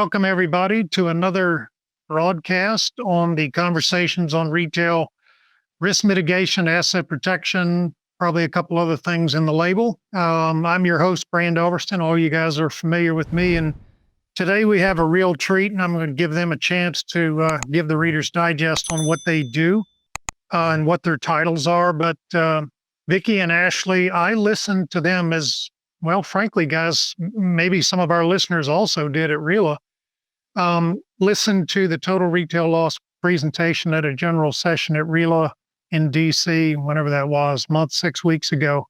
welcome everybody to another broadcast on the conversations on retail risk mitigation, asset protection, probably a couple other things in the label. I'm your host, Brand Elverston. All you guys are familiar with me. And today we have a real treat, and I'm going to give them a chance to give the Reader's Digest on what they do and what their titles are. But Vicki and Ashley, I listened to them as well, frankly, guys, maybe some of our listeners also did at RILA. Listened to the total retail loss presentation at a general session at RILA in DC, whenever that was, 6 weeks ago.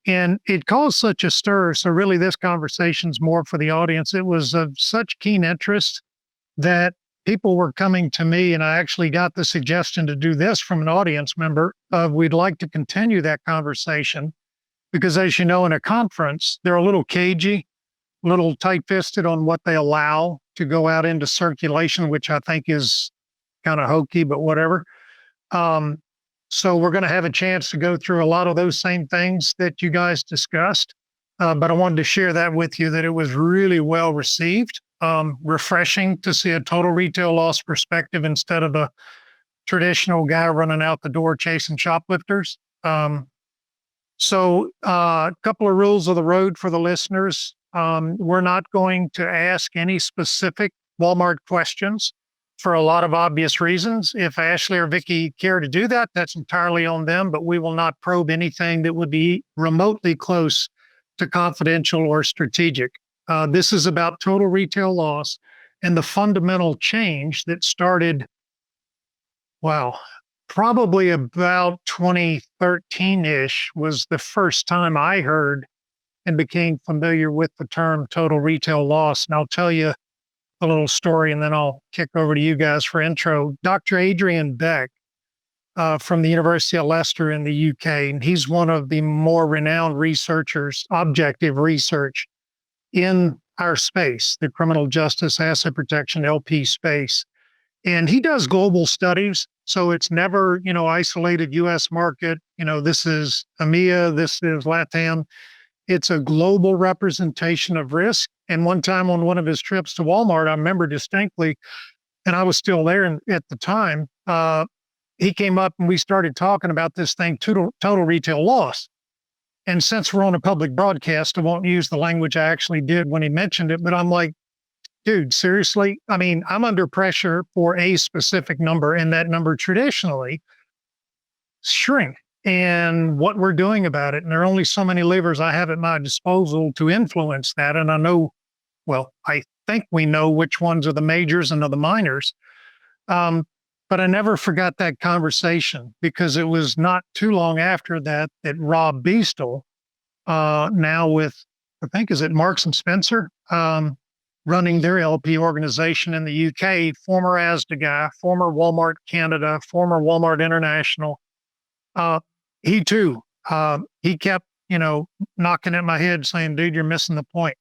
And it caused such a stir. So really this conversation's more for the audience. It was of such keen interest that people were coming to me, and I actually got the suggestion to do this from an audience member. We'd like to continue that conversation because, as you know, in a conference, they're a little cagey, a little tight-fisted on what they allow to go out into circulation, which I think is kind of hokey, but whatever. So we're going to have a chance to go through a lot of those same things that you guys discussed. But I wanted to share that with you, that it was really well received, refreshing to see a total retail loss perspective instead of a traditional guy running out the door chasing shoplifters. So a couple of rules of the road for the listeners. We're not going to ask any specific Walmart questions for a lot of obvious reasons. If Ashley or Vicki care to do that, that's entirely on them, but we will not probe anything that would be remotely close to confidential or strategic. This is about total retail loss and the fundamental change that started, probably about 2013-ish was the first time I heard and became familiar with the term total retail loss. And I'll tell you a little story, and then I'll kick over to you guys for intro. Dr. Adrian Beck from the University of Leicester in the UK, and he's one of the more renowned researchers, objective research in our space, the criminal justice asset protection LP space. And he does global studies. So it's never, isolated US market. This is EMEA, this is LATAM. It's a global representation of risk. And one time on one of his trips to Walmart, I remember distinctly, and I was still there at the time, he came up and we started talking about this thing, total retail loss. And since we're on a public broadcast, I won't use the language I actually did when he mentioned it, but I'm like, dude, seriously? I mean, I'm under pressure for a specific number, and that number traditionally shrink. And what we're doing about it, and there are only so many levers I have at my disposal to influence that. And I think we know which ones are the majors and are the minors. But I never forgot that conversation, because it was not too long after that Rob Beastle, now with, I think, is it Marks and Spencer, running their LP organization in the UK, former Asda guy, former Walmart Canada, former Walmart International. He too, he kept, knocking at my head saying, dude, you're missing the point.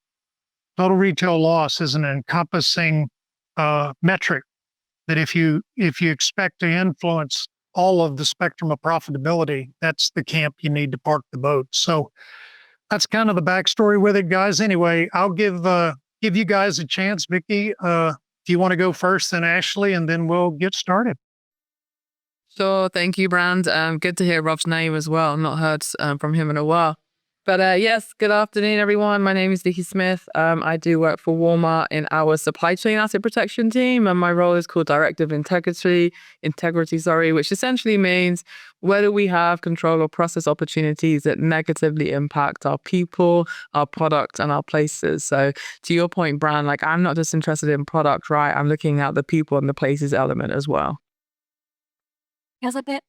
Total retail loss is an encompassing metric that if you expect to influence all of the spectrum of profitability, that's the camp you need to park the boat. So that's kind of the backstory with it, guys. Anyway, I'll give you guys a chance. Vicki, if you want to go first, then Ashley, and then we'll get started. Sure. Thank you, Brand. Good to hear Rob's name as well. I've not heard from him in a while. But yes, good afternoon, everyone. My name is Vicki Smith. I do work for Walmart in our supply chain asset protection team, and my role is called Director of Integrity, which essentially means whether we have control or process opportunities that negatively impact our people, our product, and our places. So to your point, Brand, I'm not just interested in product, right? I'm looking at the people and the places element as well. Elizabeth.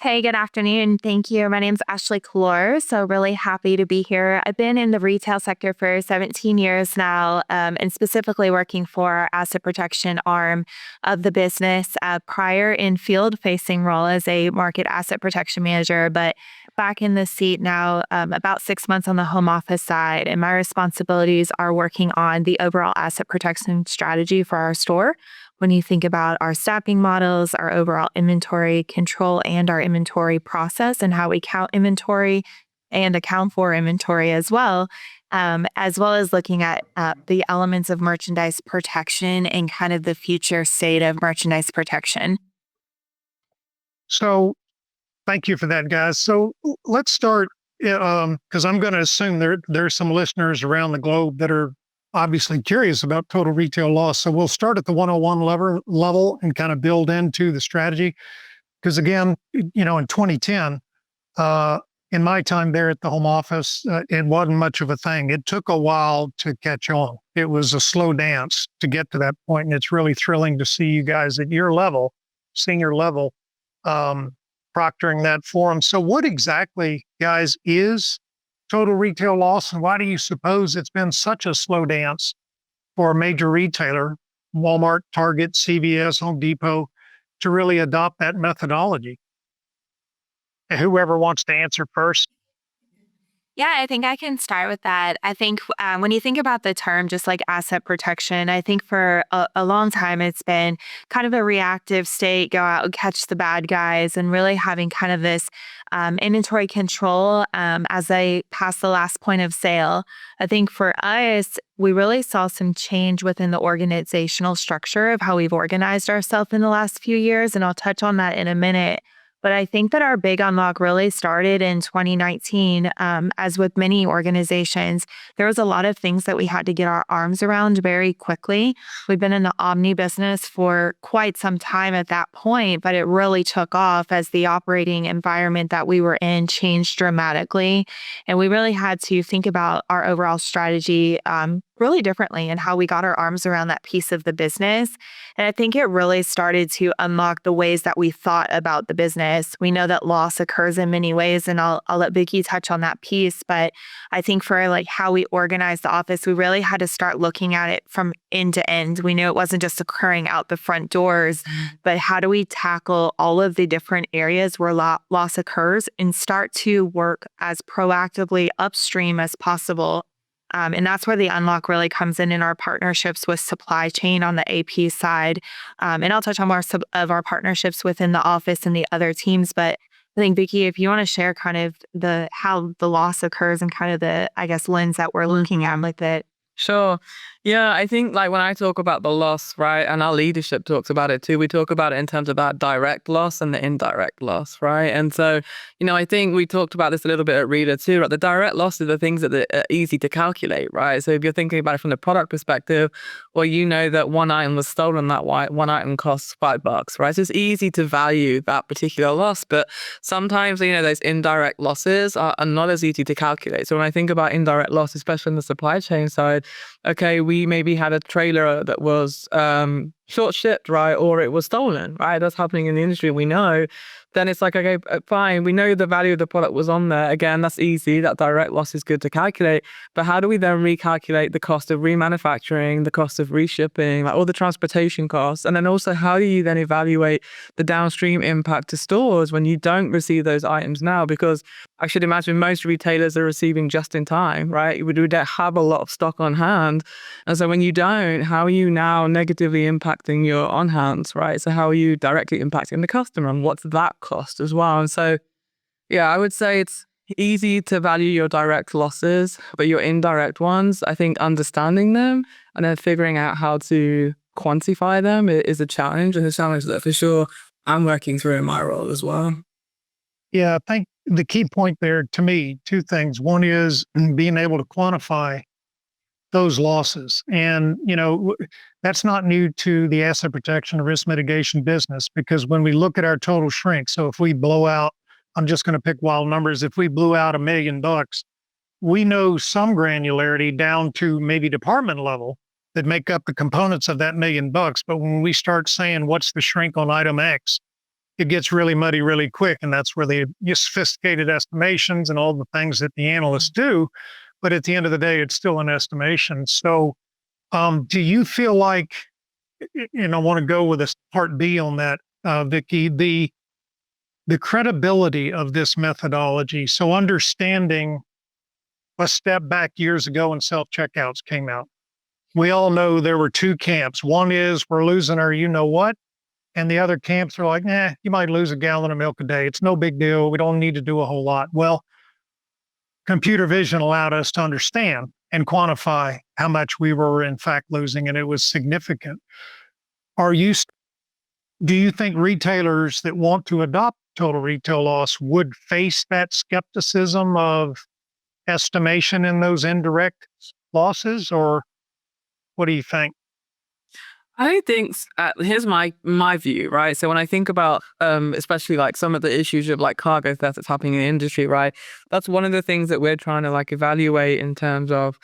Hey, good afternoon. Thank you. My name's Ashley Klorer, so really happy to be here. I've been in the retail sector for 17 years now, and specifically working for our asset protection arm of the business. Prior in field-facing role as a market asset protection manager, but back in the seat now, about 6 months on the home office side, and my responsibilities are working on the overall asset protection strategy for our store. When you think about our stacking models, our overall inventory control, and our inventory process, and how we count inventory and account for inventory as well, as well as looking at the elements of merchandise protection and kind of the future state of merchandise protection. So thank you for that, guys. So let's start because I'm going to assume there's some listeners around the globe that are obviously curious about total retail loss. So we'll start at the 101 level and kind of build into the strategy. Because again, in 2010, in my time there at the home office, it wasn't much of a thing. It took a while to catch on. It was a slow dance to get to that point, and it's really thrilling to see you guys at your level, senior level, proctoring that forum. So what exactly, guys, is total retail loss, and why do you suppose it's been such a slow dance for a major retailer, Walmart, Target, CVS, Home Depot, to really adopt that methodology? Whoever wants to answer first. Yeah, I think I can start with that. I think when you think about the term, just like asset protection, I think for a long time it's been kind of a reactive state, go out and catch the bad guys, and really having kind of this inventory control as they pass the last point of sale. I think for us, we really saw some change within the organizational structure of how we've organized ourselves in the last few years, and I'll touch on that in a minute. But I think that our big unlock really started in 2019. As with many organizations, there was a lot of things that we had to get our arms around very quickly. We've been in the omni business for quite some time at that point, but it really took off as the operating environment that we were in changed dramatically. And we really had to think about our overall strategy really differently and how we got our arms around that piece of the business. And I think it really started to unlock the ways that we thought about the business. We know that loss occurs in many ways, and I'll let Vicki touch on that piece. But I think for like how we organized the office, we really had to start looking at it from end to end. We knew it wasn't just occurring out the front doors, but how do we tackle all of the different areas where loss occurs and start to work as proactively upstream as possible. And that's where the unlock really comes in our partnerships with supply chain on the AP side. And I'll touch on more of our partnerships within the office and the other teams. But I think, Vicki, if you want to share kind of how the loss occurs and kind of the, I guess, lens that we're looking at like that. Sure. Yeah, I think like when I talk about the loss, right, and our leadership talks about it too, we talk about it in terms of that direct loss and the indirect loss, right? And so, I think we talked about this a little bit at RILA too, right? The direct loss are the things that are easy to calculate, right? So if you're thinking about it from the product perspective, well, you know that one item was stolen, that one item costs $5, right? So it's easy to value that particular loss, but sometimes, those indirect losses are not as easy to calculate. So when I think about indirect loss, especially on the supply chain side, okay, we maybe had a trailer that was short shipped, right? Or it was stolen, right? That's happening in the industry, we know. Then it's like, okay, fine. We know the value of the product was on there. Again, that's easy. That direct loss is good to calculate. But how do we then recalculate the cost of remanufacturing, the cost of reshipping, like all the transportation costs? And then also, how do you then evaluate the downstream impact to stores when you don't receive those items now? Because I should imagine most retailers are receiving just in time, right? We don't have a lot of stock on hand. And so when you don't, how are you now negatively impacting your on hands, right? So how are you directly impacting the customer, and what's that cost as well? And so, yeah, I would say it's easy to value your direct losses, but your indirect ones, I think understanding them and then figuring out how to quantify them is a challenge, and a challenge that for sure I'm working through in my role as well. Yeah, I think the key point there to me, two things. One is being able to quantify those losses. And, that's not new to the asset protection and risk mitigation business, because when we look at our total shrink, so if we blow out, I'm just going to pick wild numbers, if we blew out $1 million, we know some granularity down to maybe department level that make up the components of that $1 million. But when we start saying what's the shrink on item X, it gets really muddy really quick. And that's where the sophisticated estimations and all the things that the analysts do. But at the end of the day, it's still an estimation. So do you feel like, and I want to go with a part B on that, Vicki, the credibility of this methodology. So understanding, let's step back years ago when self-checkouts came out. We all know there were two camps. One is we're losing our you-know-what, and the other camps are like, you might lose a gallon of milk a day. It's no big deal. We don't need to do a whole lot. Well, computer vision allowed us to understand and quantify how much we were in fact losing, and it was significant. Do you think retailers that want to adopt total retail loss would face that skepticism of estimation in those indirect losses, or what do you think? I think here's my view, right? So when I think about especially like some of the issues of like cargo theft that's happening in the industry, right? That's one of the things that we're trying to like evaluate in terms of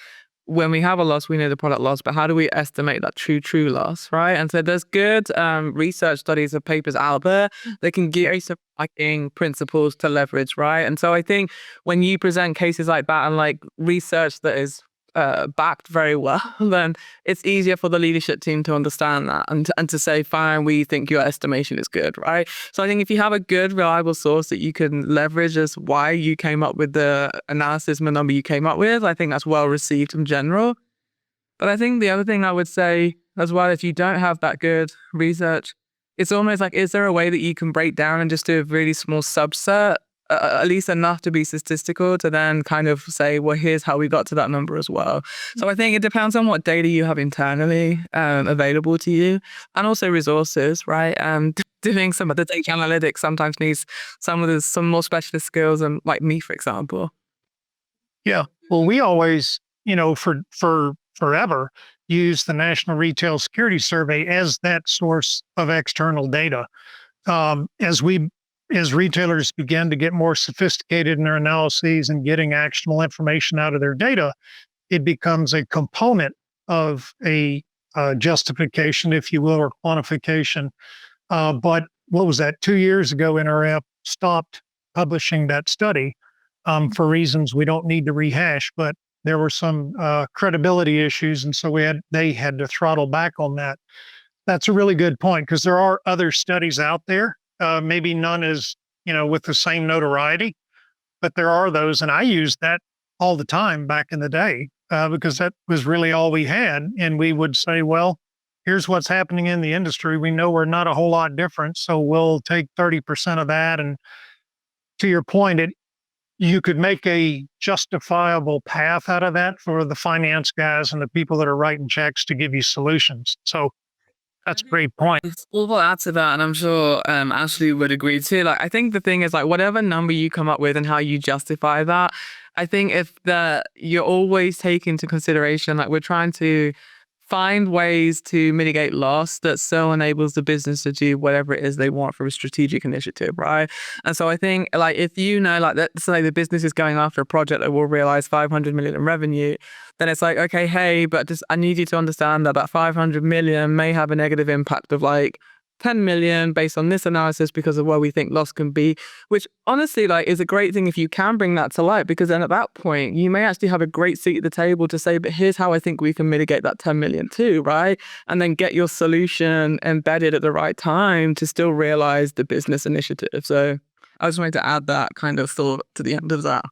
when we have a loss, we know the product loss, but how do we estimate that true loss, right? And so there's good research studies of papers out there that can give you some fucking principles to leverage, right? And so I think when you present cases like that and like research that is backed very well, then it's easier for the leadership team to understand that and to say, fine, we think your estimation is good, right? So I think if you have a good, reliable source that you can leverage as why you came up with the analysis and the number you came up with, I think that's well received in general. But I think the other thing I would say as well, if you don't have that good research, it's almost like, is there a way that you can break down and just do a really small subset, at least enough to be statistical to then kind of say, well, here's how we got to that number as well. So I think it depends on what data you have internally available to you, and also resources, right? Doing some of the data analytics sometimes needs some more specialist skills, and like me, for example. Yeah. Well, we always, for forever use the National Retail Security Survey as that source of external data. As retailers begin to get more sophisticated in their analyses and getting actionable information out of their data, it becomes a component of a justification, if you will, or quantification. But what was that? 2 years ago, NRF stopped publishing that study for reasons we don't need to rehash, but there were some credibility issues, and so they had to throttle back on that. That's a really good point, because there are other studies out there. Maybe none is, with the same notoriety, but there are those. And I used that all the time back in the day because that was really all we had. And we would say, well, here's what's happening in the industry. We know we're not a whole lot different, so we'll take 30% of that. And to your point, you could make a justifiable path out of that for the finance guys and the people that are writing checks to give you solutions. So that's a great point. We'll add to that, and I'm sure Ashley would agree too. Like, I think the thing is, like, whatever number you come up with and how you justify that, I think you're always taking into consideration, like, we're trying to find ways to mitigate loss that so enables the business to do whatever it is they want from a strategic initiative, right? And so I think, like, if like, let's say the business is going after a project that will realize 500 million in revenue, then it's like, okay, hey, but I need you to understand that 500 million may have a negative impact of like 10 million based on this analysis because of where we think loss can be, which honestly, like, is a great thing if you can bring that to light, because then at that point, you may actually have a great seat at the table to say, but here's how I think we can mitigate that 10 million too, right? And then get your solution embedded at the right time to still realize the business initiative. So I just wanted to add that kind of thought to the end of that.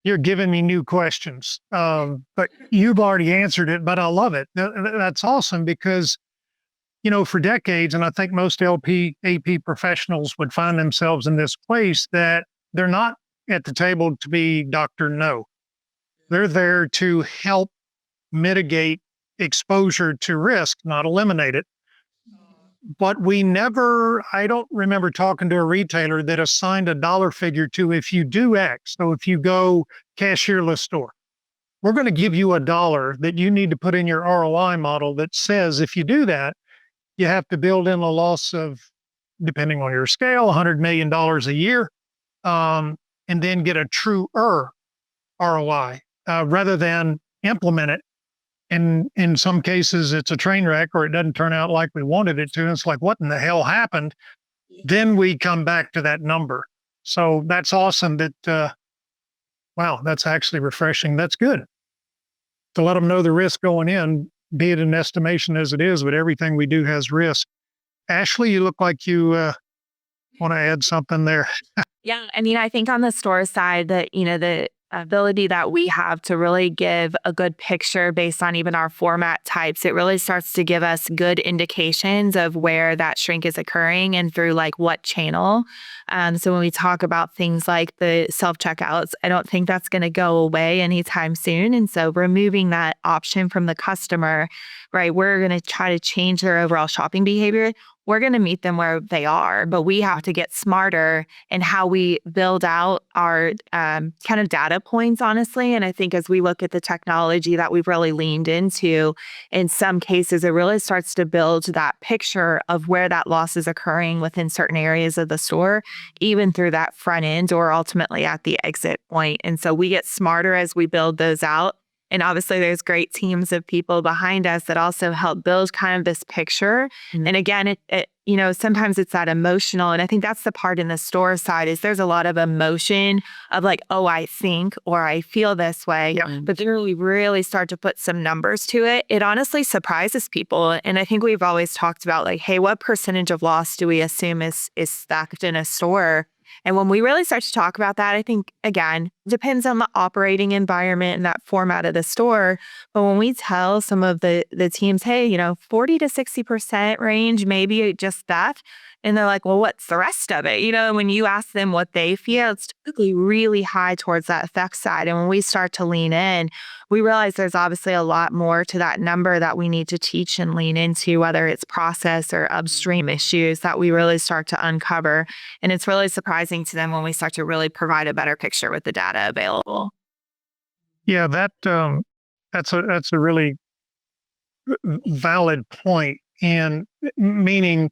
You're giving me new questions, but you've already answered it, but I love it. That's awesome because, for decades, and I think most AP professionals would find themselves in this place, that they're not at the table to be Dr. No. They're there to help mitigate exposure to risk, not eliminate it. But I don't remember talking to a retailer that assigned a dollar figure to, if you do X. So if you go cashierless store, we're going to give you $1 that you need to put in your ROI model that says, if you do that, you have to build in a loss of, depending on your scale, $100 million a year, and then get a true ROI rather than implement it. And in some cases, it's a train wreck, or it doesn't turn out like we wanted it to. And it's like, what in the hell happened? Then we come back to that number. So that's awesome. Wow, that's actually refreshing. That's good to let them know the risk going in, be it an estimation as it is, but everything we do has risk. Ashley, you look like you want to add something there. Yeah, I mean, I think on the store side that, the ability that we have to really give a good picture based on even our format types, it really starts to give us good indications of where that shrink is occurring and through like what channel. So when we talk about things like the self-checkouts, I don't think that's going to go away anytime soon. And so removing that option from the customer, right, we're going to try to change their overall shopping behavior. We're going to meet them where they are, but we have to get smarter in how we build out our kind of data points, honestly. And I think as we look at the technology that we've really leaned into, in some cases, it really starts to build that picture of where that loss is occurring within certain areas of the store, even through that front end or ultimately at the exit point. And so we get smarter as we build those out. And obviously, there's great teams of people behind us that also help build kind of this picture. Mm-hmm. And again, it sometimes it's that emotional. And I think that's the part in the store side is there's a lot of emotion of like, oh, I think or I feel this way. Yeah. But then we really start to put some numbers to it. It honestly surprises people. And I think we've always talked about like, hey, what percentage of loss do we assume is stacked in a store? And when we really start to talk about that, I think, again, depends on the operating environment and that format of the store. But when we tell some of the teams, hey, 40 to 60% range, maybe just that. And they're like, well, what's the rest of it? When you ask them what they feel, it's typically really high towards that effect side. And when we start to lean in, we realize there's obviously a lot more to that number that we need to teach and lean into, whether it's process or upstream issues that we really start to uncover. And it's really surprising to them when we start to really provide a better picture with the data available. Yeah, that's a really valid point. And meaning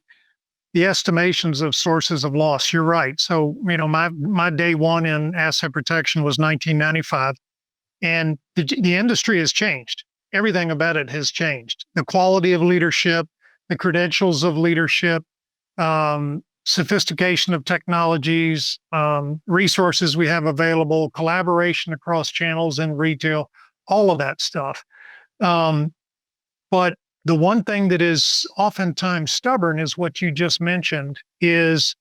the estimations of sources of loss. You're right. So, my day one in asset protection was 1995, and the industry has changed. Everything about it has changed. The quality of leadership, the credentials of leadership, sophistication of technologies, resources we have available, collaboration across channels in retail, all of that stuff. But the one thing that is oftentimes stubborn is what you just mentioned is,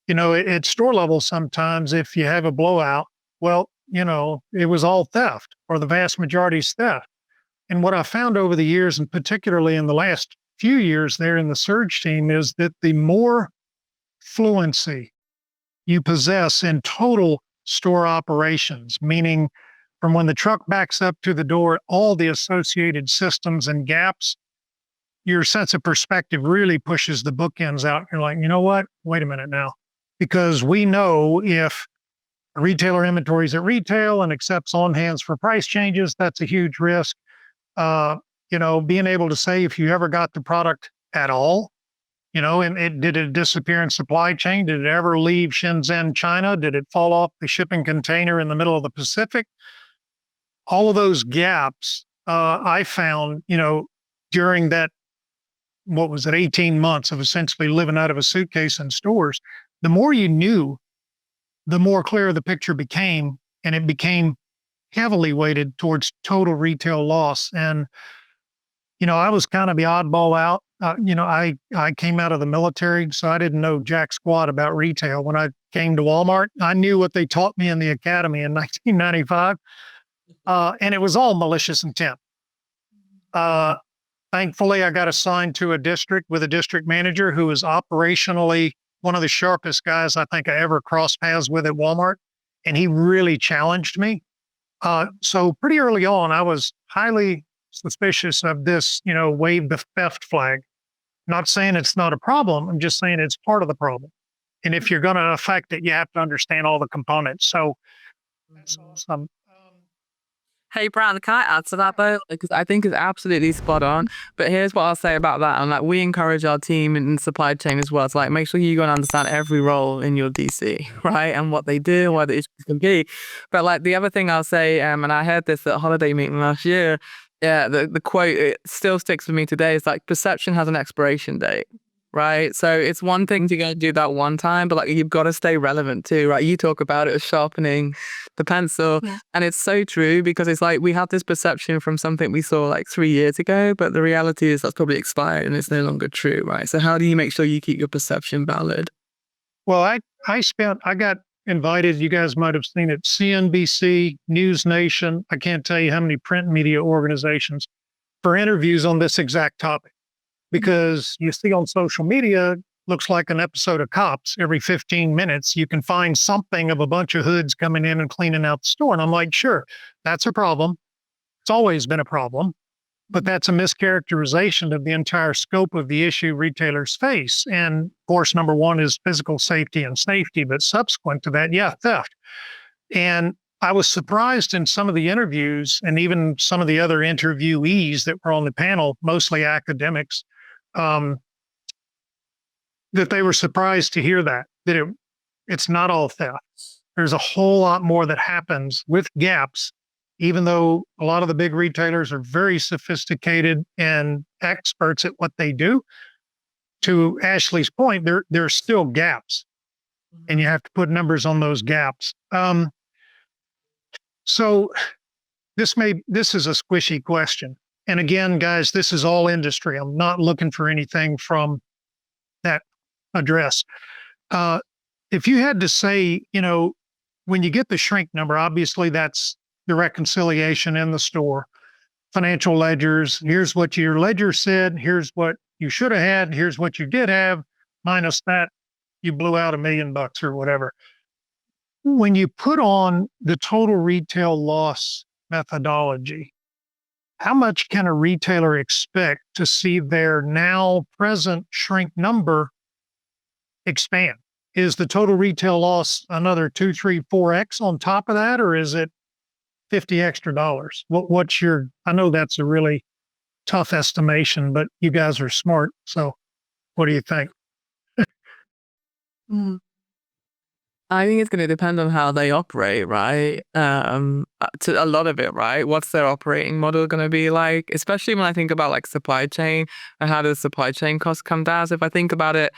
at store level, sometimes if you have a blowout, well, it was all theft or the vast majority is theft. And what I found over the years, and particularly in the last few years there in the surge team, is that the more fluency you possess in total store operations, meaning from when the truck backs up to the door, all the associated systems and gaps, your sense of perspective really pushes the bookends out. You're like, you know what? Wait a minute now. Because we know if a retailer inventories at retail and accepts on hands for price changes, that's a huge risk. Being able to say if you ever got the product at all, and did it disappear in supply chain? Did it ever leave Shenzhen, China? Did it fall off the shipping container in the middle of the Pacific? All of those gaps, I found, during that, 18 months of essentially living out of a suitcase in stores, the more you knew, the more clear the picture became, and it became heavily weighted towards total retail loss. And, I was kind of the oddball out. I came out of the military, so I didn't know jack squat about retail. When I came to Walmart, I knew what they taught me in the academy in 1995, and it was all malicious intent. Thankfully, I got assigned to a district with a district manager who was operationally one of the sharpest guys I think I ever crossed paths with at Walmart, and he really challenged me. So pretty early on, I was highly suspicious of this, wave the theft flag. Not saying it's not a problem. I'm just saying it's part of the problem. And if you're going to affect it, you have to understand all the components. So that's awesome. Hey, Brand, can I add to that though? Because I think it's absolutely spot on. But here's what I'll say about that. And we encourage our team in supply chain as well to make sure you go and understand every role in your DC, right? And what they do, what the issues can be. But the other thing I'll say, and I heard this at a holiday meeting last year, the quote, it still sticks with me today. It's perception has an expiration date. Right. So it's one thing to go do that one time, but you've got to stay relevant too, right? You talk about it as sharpening the pencil. Yeah. And it's so true because it's we have this perception from something we saw 3 years ago, but the reality is that's probably expired and it's no longer true, right? So how do you make sure you keep your perception valid? Well, I got invited, you guys might have seen it, CNBC, News Nation, I can't tell you how many print media organizations, for interviews on this exact topic. Because you see on social media, looks like an episode of Cops. Every 15 minutes, you can find something of a bunch of hoods coming in and cleaning out the store. And I'm like, sure, that's a problem. It's always been a problem. But that's a mischaracterization of the entire scope of the issue retailers face. And of course, number one is physical safety and safety, but subsequent to that, yeah, theft. And I was surprised in some of the interviews and even some of the other interviewees that were on the panel, mostly academics, that they were surprised to hear that it's not all theft. There's a whole lot more that happens with gaps, even though a lot of the big retailers are very sophisticated and experts at what they do. To Ashley's point, there's still gaps, and you have to put numbers on those gaps. So this is a squishy question. And again, guys, this is all industry. I'm not looking for anything from that address. If you had to say, when you get the shrink number, obviously that's the reconciliation in the store, financial ledgers. Here's what your ledger said. Here's what you should have had. Here's what you did have. Minus that, you blew out $1 million or whatever. When you put on the total retail loss methodology, how much can a retailer expect to see their now present shrink number expand? Is the total retail loss another 2, 3, 4x on top of that, or is it $50 extra? I know that's a really tough estimation, but you guys are smart. So what do you think? I think it's going to depend on how they operate, right? To a lot of it, right? What's their operating model going to be like? Especially when I think about like supply chain and how does supply chain costs come down? So if I think about it,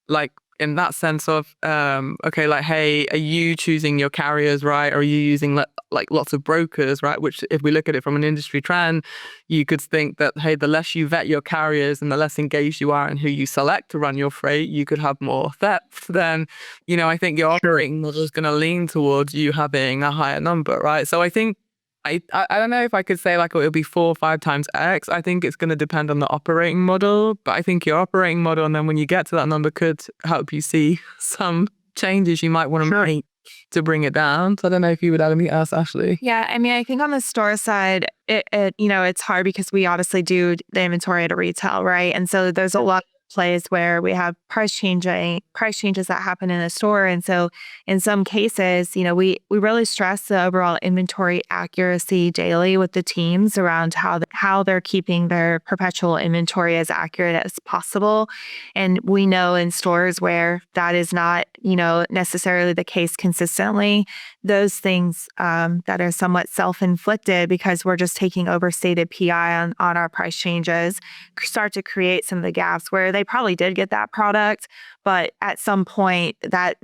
like in that sense of, okay, like, hey, are you choosing your carriers, right? Or are you using like lots of brokers, right? Which if we look at it from an industry trend, you could think that, hey, the less you vet your carriers and the less engaged you are in who you select to run your freight, you could have more theft. Then, I think your operating model is going to lean towards you having a higher number, right? So I think, I don't know if I could say like it'll be 4 or 5 times X. I think it's going to depend on the operating model, but I think your operating model, and then when you get to that number, could help you see some changes you might want to make to bring it down. So I don't know if you would add anything else, Ashley. Yeah, I mean, I think on the store side, it's hard because we obviously do the inventory at a retail, right? And so there's a lot of plays where we have price changes that happen in the store. And so in some cases, we really stress the overall inventory accuracy daily with the teams around how they're keeping their perpetual inventory as accurate as possible. And we know in stores where that is not, necessarily the case consistently, those things that are somewhat self-inflicted because we're just taking overstated PI on our price changes start to create some of the gaps where they probably did get that product, but at some point that,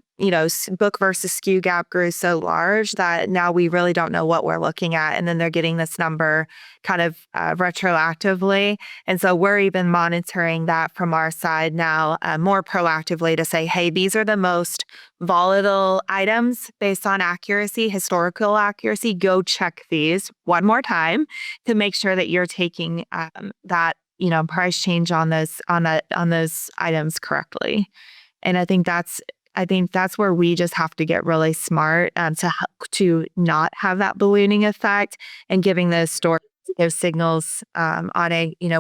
book versus SKU gap grew so large that now we really don't know what we're looking at. And then they're getting this number kind of retroactively. And so we're even monitoring that from our side now more proactively to say, hey, these are the most volatile items based on accuracy, historical accuracy. Go check these one more time to make sure that you're taking that price change on those items correctly. And I think that's where we just have to get really smart to not have that ballooning effect and giving those stores those signals on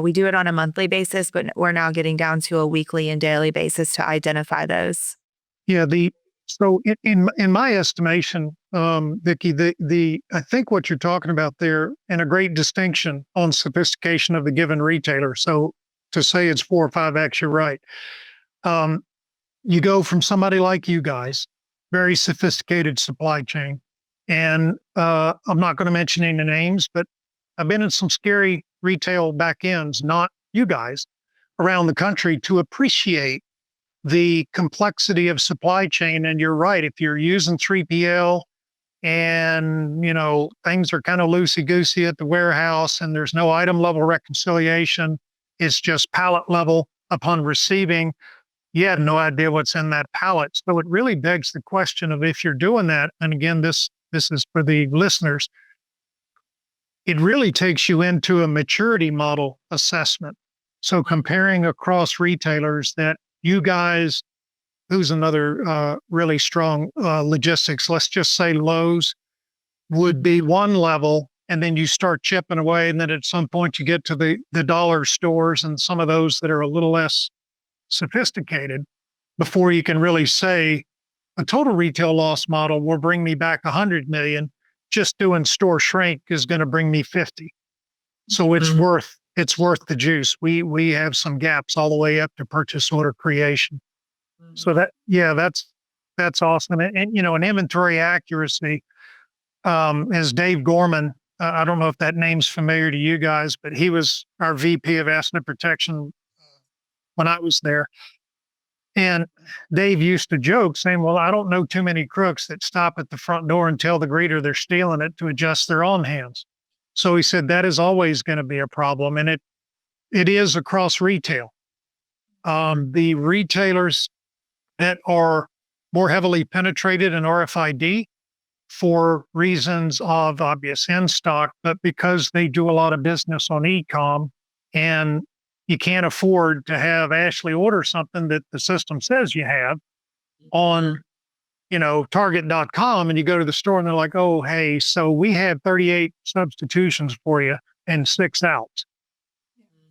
we do it on a monthly basis, but we're now getting down to a weekly and daily basis to identify those. Yeah, so in my estimation, Vicki, I think what you're talking about there, and a great distinction on sophistication of the given retailer. So to say it's 4 or 5x, you're right. You go from somebody like you guys, very sophisticated supply chain, and I'm not going to mention any names, but I've been in some scary retail back ends, not you guys, around the country to appreciate the complexity of supply chain. And you're right, if you're using 3PL and, things are kind of loosey-goosey at the warehouse and there's no item level reconciliation, it's just pallet level upon receiving, you had no idea what's in that pallet. So it really begs the question of if you're doing that, and again, this is for the listeners, it really takes you into a maturity model assessment. So comparing across retailers that you guys, who's another really strong logistics, let's just say Lowe's would be one level, and then you start chipping away, and then at some point you get to the dollar stores and some of those that are a little less sophisticated before you can really say a total retail loss model will bring me back 100 million. Just doing store shrink is going to bring me 50. So it's worth the juice. We have some gaps all the way up to purchase order creation. So that's awesome. And an inventory accuracy, as Dave Gorman, I don't know if that name's familiar to you guys, but he was our VP of Asset Protection when I was there. And Dave used to joke saying, well, I don't know too many crooks that stop at the front door and tell the greeter they're stealing it to adjust their own hands. So he said that is always going to be a problem. And it is across retail. The retailers that are more heavily penetrated in RFID for reasons of obvious in stock, but because they do a lot of business on e-com and you can't afford to have Ashley order something that the system says you have on, target.com, and you go to the store and they're like, oh, hey, so we have 38 substitutions for you and 6 out.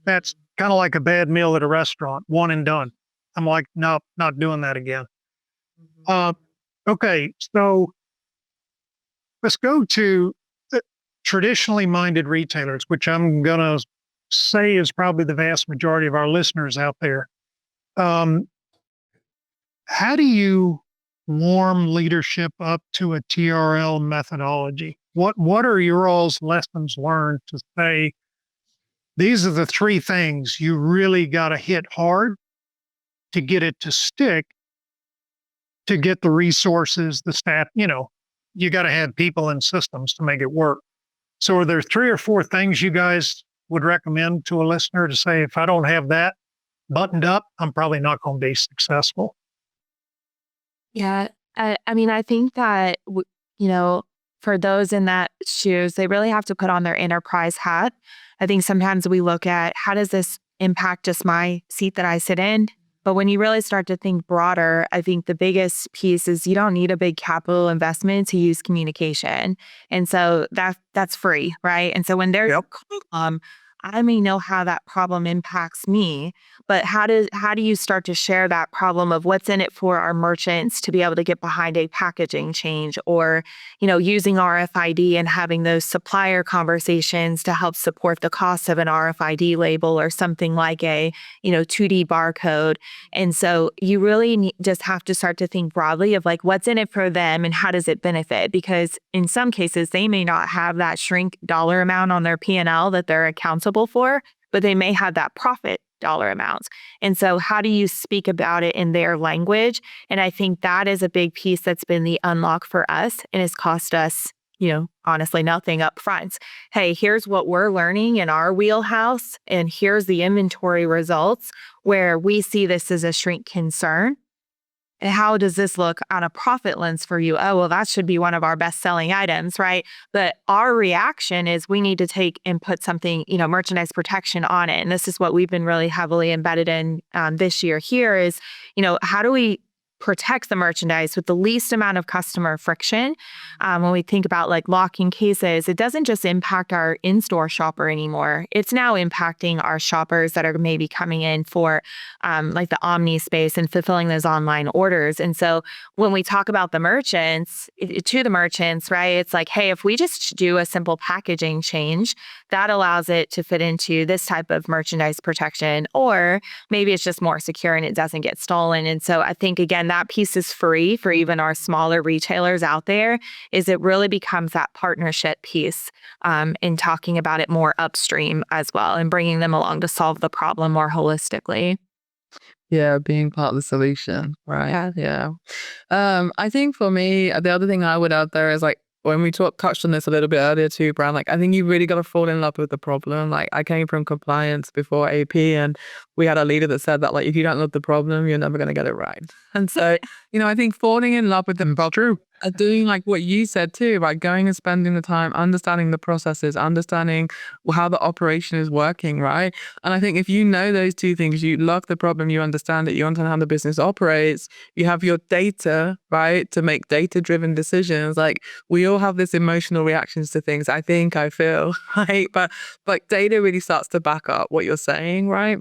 That's kind of like a bad meal at a restaurant, one and done. I'm like, nope, not doing that again. Okay, so let's go to traditionally minded retailers, which I'm going to say is probably the vast majority of our listeners out there. How do you warm leadership up to a TRL methodology? What are your all's lessons learned to say, these are the 3 things you really got to hit hard to get it to stick, to get the resources, the staff, you got to have people and systems to make it work. So are there 3 or 4 things you guys would recommend to a listener to say, if I don't have that buttoned up, I'm probably not going to be successful? Yeah. I think that, for those in that shoes, they really have to put on their enterprise hat. I think sometimes we look at, how does this impact just my seat that I sit in? But when you really start to think broader, I think the biggest piece is you don't need a big capital investment to use communication. And so that's free, right? And so when there's a problem, I may know how that problem impacts me, but how do you start to share that problem of what's in it for our merchants to be able to get behind a packaging change, or, using RFID and having those supplier conversations to help support the cost of an RFID label or something like a, 2D barcode. And so you really just have to start to think broadly of like, what's in it for them and how does it benefit? Because in some cases, they may not have that shrink dollar amount on their P&L that they're accountable for, but they may have that profit dollar amounts. And so how do you speak about it in their language? And I think that is a big piece that's been the unlock for us and has cost us, honestly, nothing up front. Hey, here's what we're learning in our wheelhouse, and here's the inventory results where we see this as a shrink concern. And how does this look on a profit lens for you? Oh, well, that should be one of our best selling items, right? But our reaction is we need to take and put something, merchandise protection on it. And this is what we've been really heavily embedded in this year here is, how do we protect the merchandise with the least amount of customer friction? When we think about like locking cases, it doesn't just impact our in-store shopper anymore. It's now impacting our shoppers that are maybe coming in for like the omni space and fulfilling those online orders. And so when we talk about the merchants, to the merchants, right, it's like, hey, if we just do a simple packaging change, that allows it to fit into this type of merchandise protection, or maybe it's just more secure and it doesn't get stolen. And so I think, again, that piece is free for even our smaller retailers out there, is it really becomes that partnership piece in talking about it more upstream as well and bringing them along to solve the problem more holistically. Yeah, being part of the solution, right? Yeah. I think for me, the other thing I would add there is like, when we touched on this a little bit earlier too, Bran, like I think you really got to fall in love with the problem. Like I came from compliance before AP, and we had a leader that said that like if you don't love the problem, you're never going to get it right. And so, I think falling in love with the problem, doing like what you said too, like going and spending the time, understanding the processes, understanding how the operation is working, right? And I think if you know those two things, you love the problem, you understand it, you understand how the business operates, you have your data, right, to make data-driven decisions. Like we all have this emotional reactions to things, I feel, right? But like data really starts to back up what you're saying, right?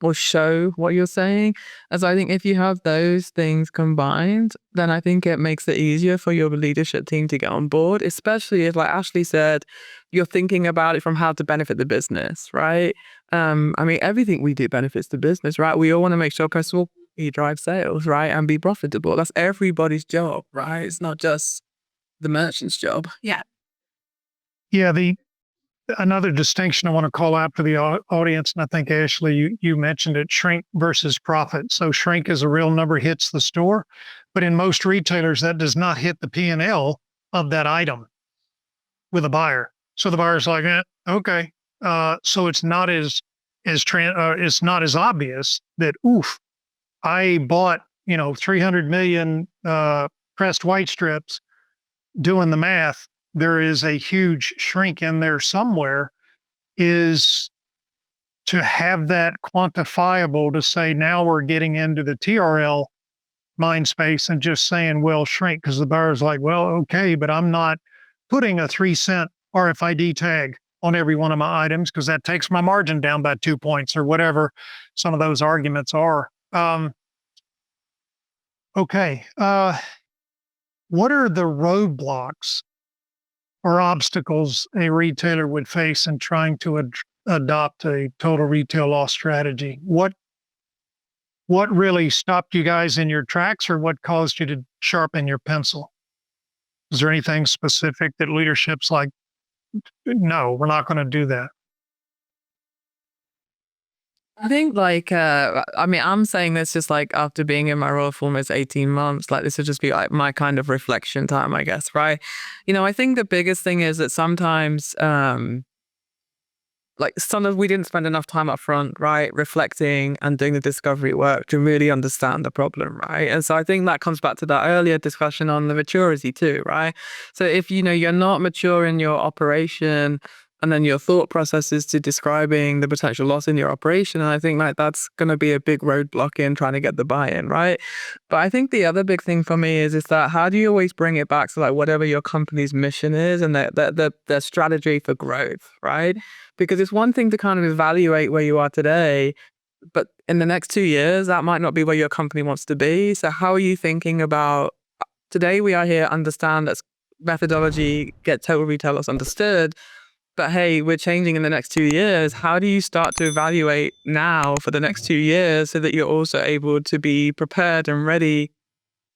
Or show what you're saying. And so I think if you have those things combined, then I think it makes it easier for your leadership team to get on board, especially if, like Ashley said, you're thinking about it from how to benefit the business, right? Everything we do benefits the business, right? We all want to make sure customers drive sales, right? And be profitable. That's everybody's job, right? It's not just the merchant's job. Yeah. Yeah, another distinction I want to call out for the audience, and I think, Ashley, you mentioned it, shrink versus profit. So shrink is a real number hits the store, but in most retailers, that does not hit the P&L of that item with a buyer. So the buyer's like, okay. So it's not it's not as obvious that, oof, I bought, 300 million pressed white strips. Doing the math, there is a huge shrink in there somewhere, is to have that quantifiable to say, now we're getting into the TRL mind space and just saying, well, shrink, because the buyer's like, well, okay, but I'm not putting a 3-cent RFID tag on every one of my items because that takes my margin down by 2 points or whatever some of those arguments are. Okay. What are the roadblocks or obstacles a retailer would face in trying to adopt a total retail loss strategy? What really stopped you guys in your tracks, or what caused you to sharpen your pencil? Is there anything specific that leadership's like, no, we're not going to do that? I think I'm saying this just like after being in my role for almost 18 months, like this would just be like my kind of reflection time, I guess, right? I think the biggest thing is that sometimes we didn't spend enough time up front, right, reflecting and doing the discovery work to really understand the problem, right? And so I think that comes back to that earlier discussion on the maturity too, right? So if you're not mature in your operation, and then your thought processes to describing the potential loss in your operation, and I think like that's going to be a big roadblock in trying to get the buy-in, right? But I think the other big thing for me is that how do you always bring it back to like whatever your company's mission is and the strategy for growth, right? Because it's one thing to kind of evaluate where you are today, but in the next 2 years, that might not be where your company wants to be. So how are you thinking about today we are here, understand that methodology, get total retail loss understood, but hey, we're changing in the next 2 years. How do you start to evaluate now for the next 2 years so that you're also able to be prepared and ready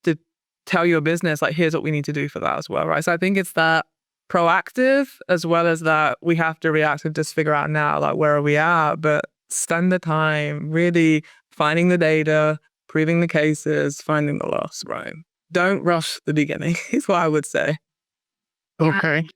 to tell your business, like, here's what we need to do for that as well, right? So I think it's that proactive as well as that we have to react and just figure out now, like, where are we at? But spend the time really finding the data, proving the cases, finding the loss, right? Don't rush the beginning is what I would say. Okay.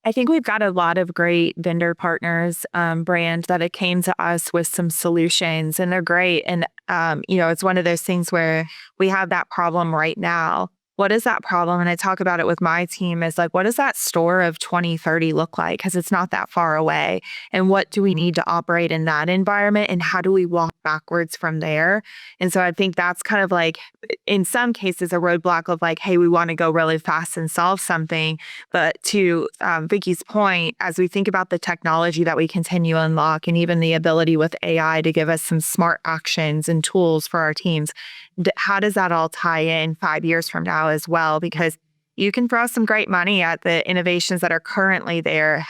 I think we've got a lot of great vendor partners, brands that it came to us with some solutions, and they're great. And, it's one of those things where we have that problem right now. What is that problem? And I talk about it with my team is like, what does that store of 2030 look like? Because it's not that far away. And what do we need to operate in that environment? And how do we walk backwards from there? And so I think that's kind of like, in some cases, a roadblock of like, hey, we want to go really fast and solve something. But to Vicki's point, as we think about the technology that we continue to unlock and even the ability with AI to give us some smart actions and tools for our teams, how does that all tie in 5 years from now as well? Because you can throw some great money at the innovations that are currently there.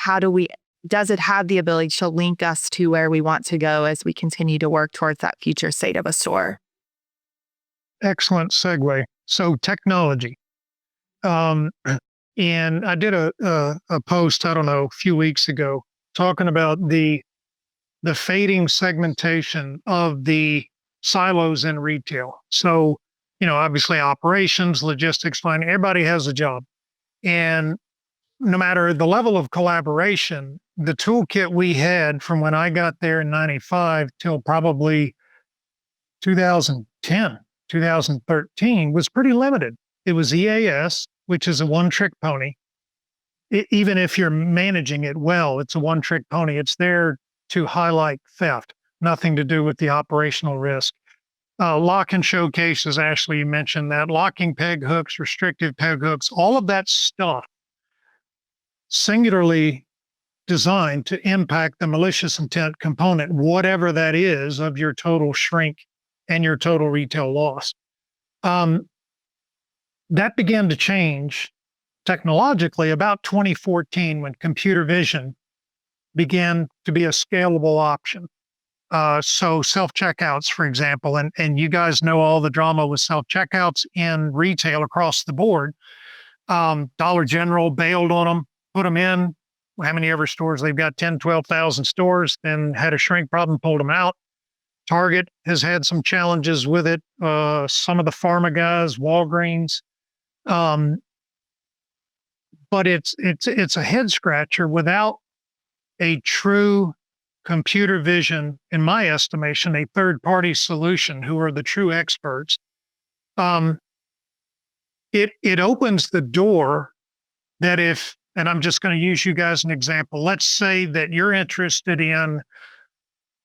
Does it have the ability to link us to where we want to go as we continue to work towards that future state of a store? Excellent segue. So technology. And I did a post, I don't know, a few weeks ago, talking about the fading segmentation of the silos in retail. So, obviously operations, logistics, finance, everybody has a job. And no matter the level of collaboration, the toolkit we had from when I got there in 95 till probably 2010, 2013 was pretty limited. It was EAS, which is a one-trick pony. Even if you're managing it well, it's a one-trick pony. It's there to highlight theft, nothing to do with the operational risk. Lock and show cases, Ashley, you mentioned that. Locking peg hooks, restrictive peg hooks, all of that stuff singularly designed to impact the malicious intent component, whatever that is, of your total shrink and your total retail loss. That began to change technologically about 2014 when computer vision began to be a scalable option. So self-checkouts, for example, and you guys know all the drama with self-checkouts in retail across the board. Dollar General bailed on them, put them in. How many ever stores? They've got 10, 12,000 stores, then had a shrink problem, pulled them out. Target has had some challenges with it. Some of the pharma guys, Walgreens. But it's a head scratcher without a true computer vision, in my estimation, a third-party solution who are the true experts. It opens the door that if, and I'm just going to use you guys as an example, let's say that you're interested in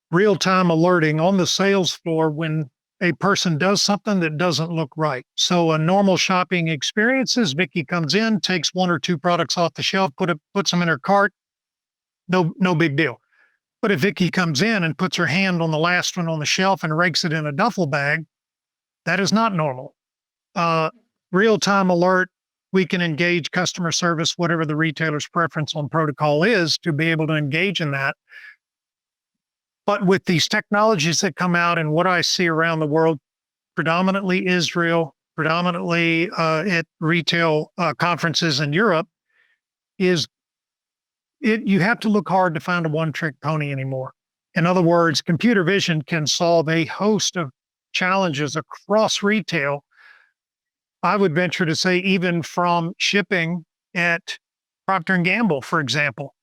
real-time alerting on the sales floor when a person does something that doesn't look right. So a normal shopping experience is Vicki comes in, takes one or two products off the shelf, puts them in her cart, no big deal. But if Vicki comes in and puts her hand on the last one on the shelf and rakes it in a duffel bag, that is not normal. Real-time alert, we can engage customer service, whatever the retailer's preference on protocol is, to be able to engage in that. But with these technologies that come out and what I see around the world, predominantly Israel, predominantly at retail conferences in Europe, you have to look hard to find a one-trick pony anymore. In other words, computer vision can solve a host of challenges across retail. I would venture to say even from shipping at Procter & Gamble, for example.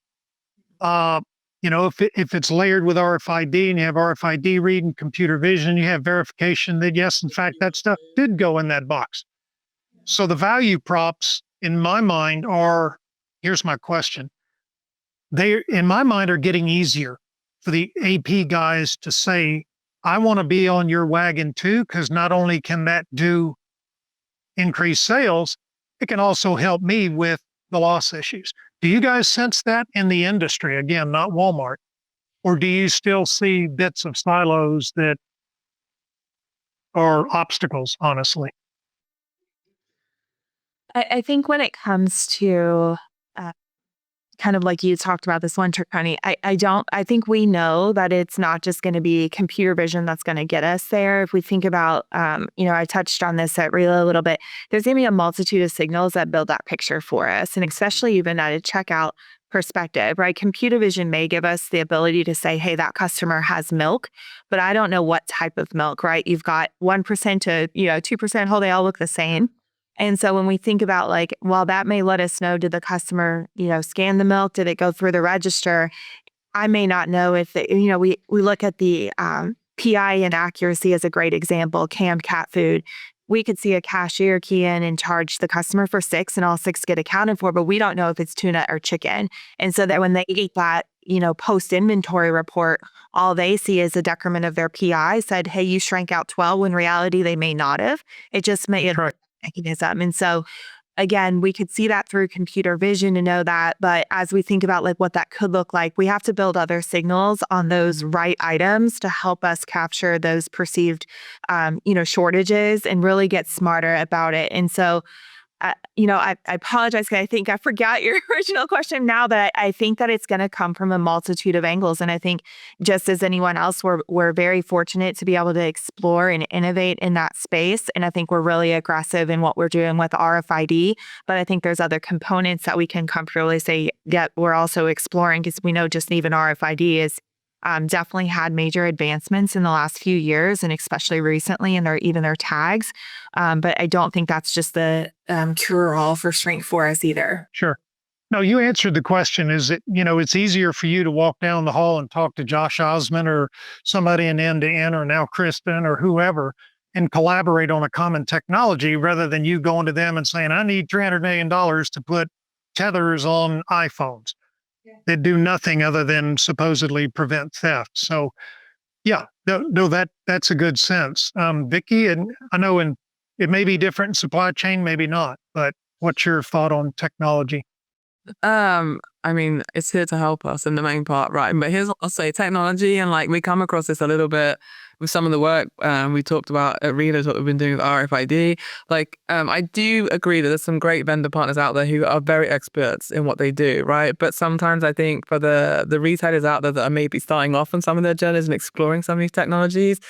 If it's layered with RFID and you have RFID read and computer vision, you have verification that, yes, in fact, that stuff did go in that box. So the value props, in my mind, here's my question. They, in my mind, are getting easier for the AP guys to say, I want to be on your wagon too, because not only can that do increased sales, it can also help me with the loss issues. Do you guys sense that in the industry? Again, not Walmart. Or do you still see bits of silos that are obstacles, honestly? I think when it comes to kind of like you talked about this one trick pony, I think we know that it's not just going to be computer vision that's going to get us there. If we think about, I touched on this at RILA a little bit, there's going to be a multitude of signals that build that picture for us. And especially even at a checkout perspective, right? Computer vision may give us the ability to say, hey, that customer has milk, but I don't know what type of milk, right? You've got 1% to, 2%, they all look the same. And so when we think about well, that may let us know, did the customer, scan the milk? Did it go through the register? I may not know if, we look at the PI inaccuracy as a great example, canned cat food. We could see a cashier key in and charge the customer for 6 and all 6 get accounted for, but we don't know if it's tuna or chicken. And so that when they get that, post-inventory report, all they see is a decrement of their PI said, hey, you shrank out 12, when in reality they may not have. It just may have mechanism. And so again, we could see that through computer vision to know that. But as we think about what that could look like, we have to build other signals on those right items to help us capture those perceived, shortages and really get smarter about it. And so, I apologize because I think I forgot your original question now, but I think that it's going to come from a multitude of angles. And I think just as anyone else, we're very fortunate to be able to explore and innovate in that space. And I think we're really aggressive in what we're doing with RFID. But I think there's other components that we can comfortably say, yeah, we're also exploring, because we know just even RFID is definitely had major advancements in the last few years, and especially recently in their tags. But I don't think that's just the cure-all for shrink for us either. Sure. No, you answered the question. Is it, it's easier for you to walk down the hall and talk to Josh Osmond or somebody in end to end or now Kristen or whoever and collaborate on a common technology rather than you going to them and saying, I need $300 million to put tethers on iPhones that do nothing other than supposedly prevent theft. So yeah, no, that's a good sense. Vicki, and I know it may be different in supply chain, maybe not, but what's your thought on technology? I mean, it's here to help us in the main part, right? But here's, I'll say technology, and like we come across this a little bit with some of the work we talked about at RILA, what we've been doing with RFID. Like, I do agree that there's some great vendor partners out there who are very experts in what they do, right? But sometimes I think for the retailers out there that are maybe starting off on some of their journeys and exploring some of these technologies,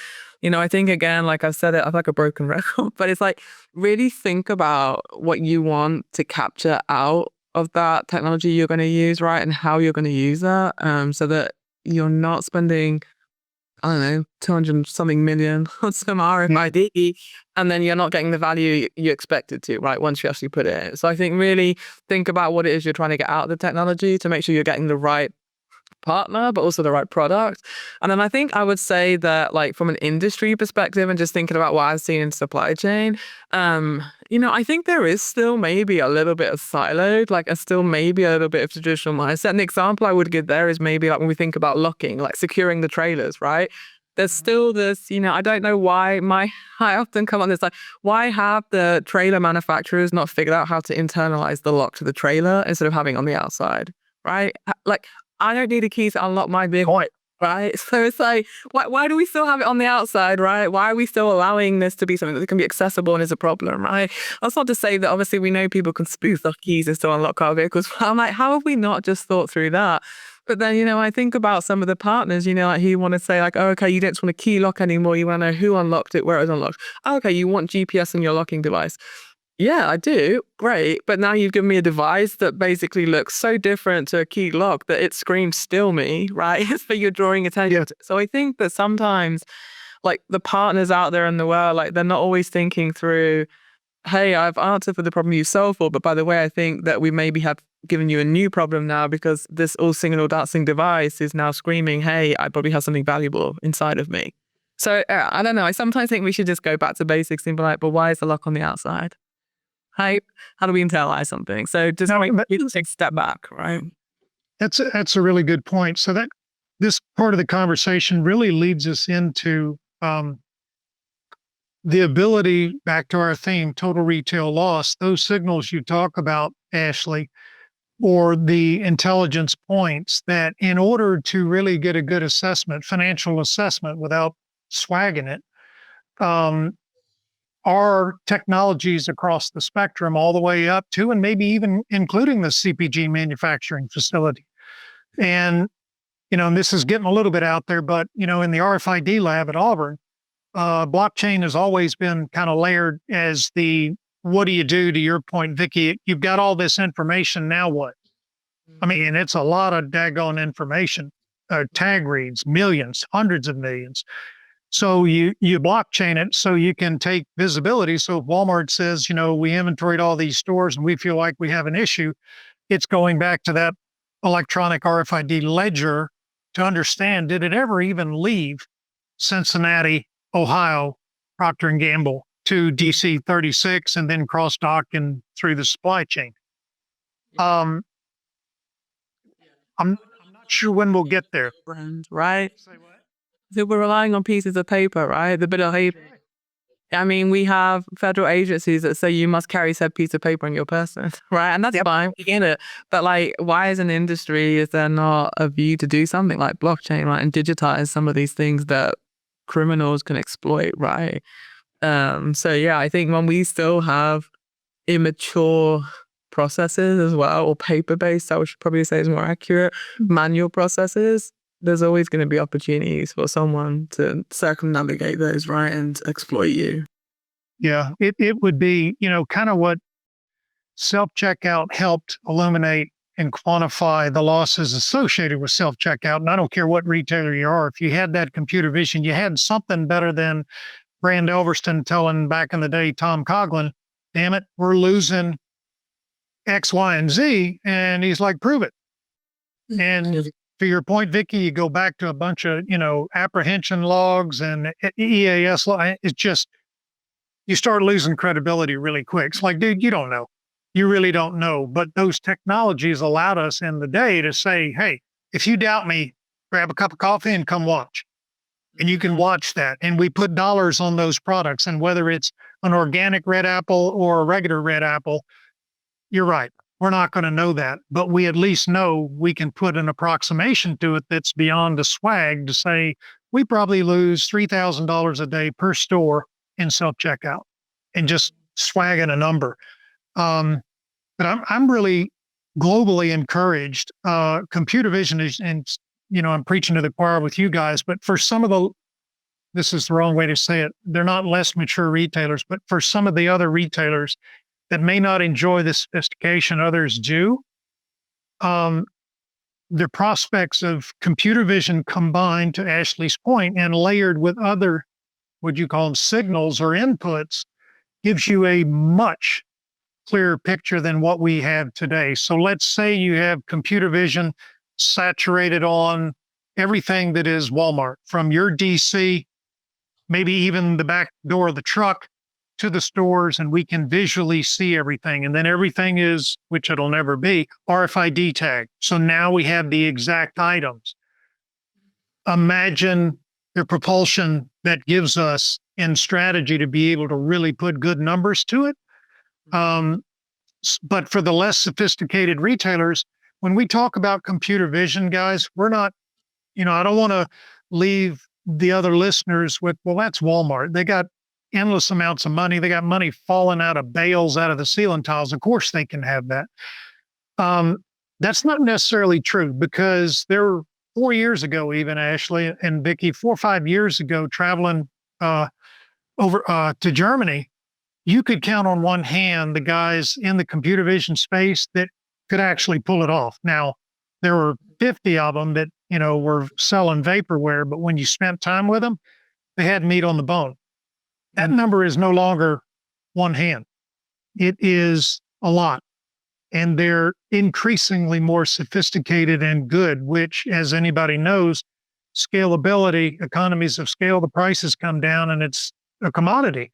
I think again, like I've said it, I feel like a broken record, but it's like really think about what you want to capture out of that technology you're going to use, right? And how you're going to use that, so that you're not spending, I don't know, 200 something million on some RFID, and then you're not getting the value you expected to, right? Once you actually put it in. So I think really think about what it is you're trying to get out of the technology to make sure you're getting the right partner, but also the right product. And then I think I would say that, like, from an industry perspective and just thinking about what I've seen in supply chain, I think there is still maybe a little bit of siloed, like still maybe a little bit of traditional mindset. An example I would give there is maybe like when we think about locking, like securing the trailers, right? There's still this, I don't know why I often come on this, like, why have the trailer manufacturers not figured out how to internalize the lock to the trailer instead of having it on the outside, right? Like, I don't need a key to unlock my vehicle, right? So it's like, why do we still have it on the outside, right? Why are we still allowing this to be something that can be accessible and is a problem, right? That's not to say that obviously we know people can spoof their keys and still unlock our vehicles. I'm like, how have we not just thought through that? But then, I think about some of the partners, like who want to say like, oh, okay, you don't just want a key lock anymore. You want to know who unlocked it, where it was unlocked. Oh, okay, you want GPS in your locking device. Yeah, I do. Great. But now you've given me a device that basically looks so different to a key lock that it screams "steal me," right? So you're drawing attention. So I think that sometimes, like, the partners out there in the world, like, they're not always thinking through, hey, I've answered for the problem you solved for, but by the way, I think that we maybe have given you a new problem now because this all singing or dancing device is now screaming, hey, I probably have something valuable inside of me. So I don't know. I sometimes think we should just go back to basics and be like, but why is the lock on the outside? How do we internalize something? So just take a step back, right? That's a really good point. So that this part of the conversation really leads us into the ability, back to our theme, total retail loss, those signals you talk about, Ashley, or the intelligence points that in order to really get a good assessment, financial assessment without swagging it, are technologies across the spectrum, all the way up to and maybe even including the CPG manufacturing facility. And, and this is getting a little bit out there, but, in the RFID lab at Auburn, blockchain has always been kind of layered as what do you do, to your point, Vicki? You've got all this information, now what? I mean, it's a lot of daggone information, tag reads, millions, hundreds of millions. So you blockchain it so you can take visibility. So if Walmart says, we inventoried all these stores and we feel like we have an issue, it's going back to that electronic RFID ledger to understand, did it ever even leave Cincinnati, Ohio, Procter & Gamble to DC 36 and then cross dock and through the supply chain? I'm not sure when we'll get there. Right? So we're relying on pieces of paper, right? The bit of paper. I mean, we have federal agencies that say you must carry said piece of paper in your person, right? And that's fine, we get it. But like, why as an industry is there not a view to do something like blockchain, right? And digitize some of these things that criminals can exploit, right? So yeah, I think when we still have immature processes as well, or paper-based, I would probably say is more accurate, manual processes, there's always going to be opportunities for someone to circumnavigate those, right, and exploit you. Yeah, it would be, kind of what self-checkout helped illuminate and quantify the losses associated with self-checkout. And I don't care what retailer you are, if you had that computer vision, you had something better than Brand Elverston telling back in the day Tom Coughlin, damn it, we're losing X, Y, and Z. And he's like, prove it. And to your point, Vicki, you go back to a bunch of, apprehension logs and EAS. It's just, you start losing credibility really quick. It's like, dude, you don't know. You really don't know. But those technologies allowed us in the day to say, hey, if you doubt me, grab a cup of coffee and come watch. And you can watch that. And we put dollars on those products. And whether it's an organic red apple or a regular red apple, you're right. We're not going to know that. But we at least know we can put an approximation to it that's beyond the swag to say we probably lose $3,000 a day per store in self-checkout and just swagging a number. But I'm really globally encouraged. Computer vision is, and I'm preaching to the choir with you guys, but for some of this is the wrong way to say it, they're not less mature retailers, but for some of the other retailers that may not enjoy the sophistication others do, the prospects of computer vision combined, to Ashley's point, and layered with other, what you call them, signals or inputs, gives you a much clearer picture than what we have today. So let's say you have computer vision saturated on everything that is Walmart, from your DC, maybe even the back door of the truck, to the stores, and we can visually see everything. And then everything is, which it'll never be, RFID tag. So now we have the exact items. Imagine the propulsion that gives us in strategy to be able to really put good numbers to it. But for the less sophisticated retailers, when we talk about computer vision, guys, we're not, I don't want to leave the other listeners with, well, that's Walmart. They got endless amounts of money. They got money falling out of bales out of the ceiling tiles. Of course they can have that. That's not necessarily true, because there were 4 years ago, even Ashley and Vicki, 4 or 5 years ago, traveling over to Germany, you could count on one hand the guys in the computer vision space that could actually pull it off. Now, there were 50 of them that, were selling vaporware, but when you spent time with them, they had meat on the bone. That number is no longer one hand. It is a lot. And they're increasingly more sophisticated and good, which, as anybody knows, scalability, economies of scale, the prices come down and it's a commodity.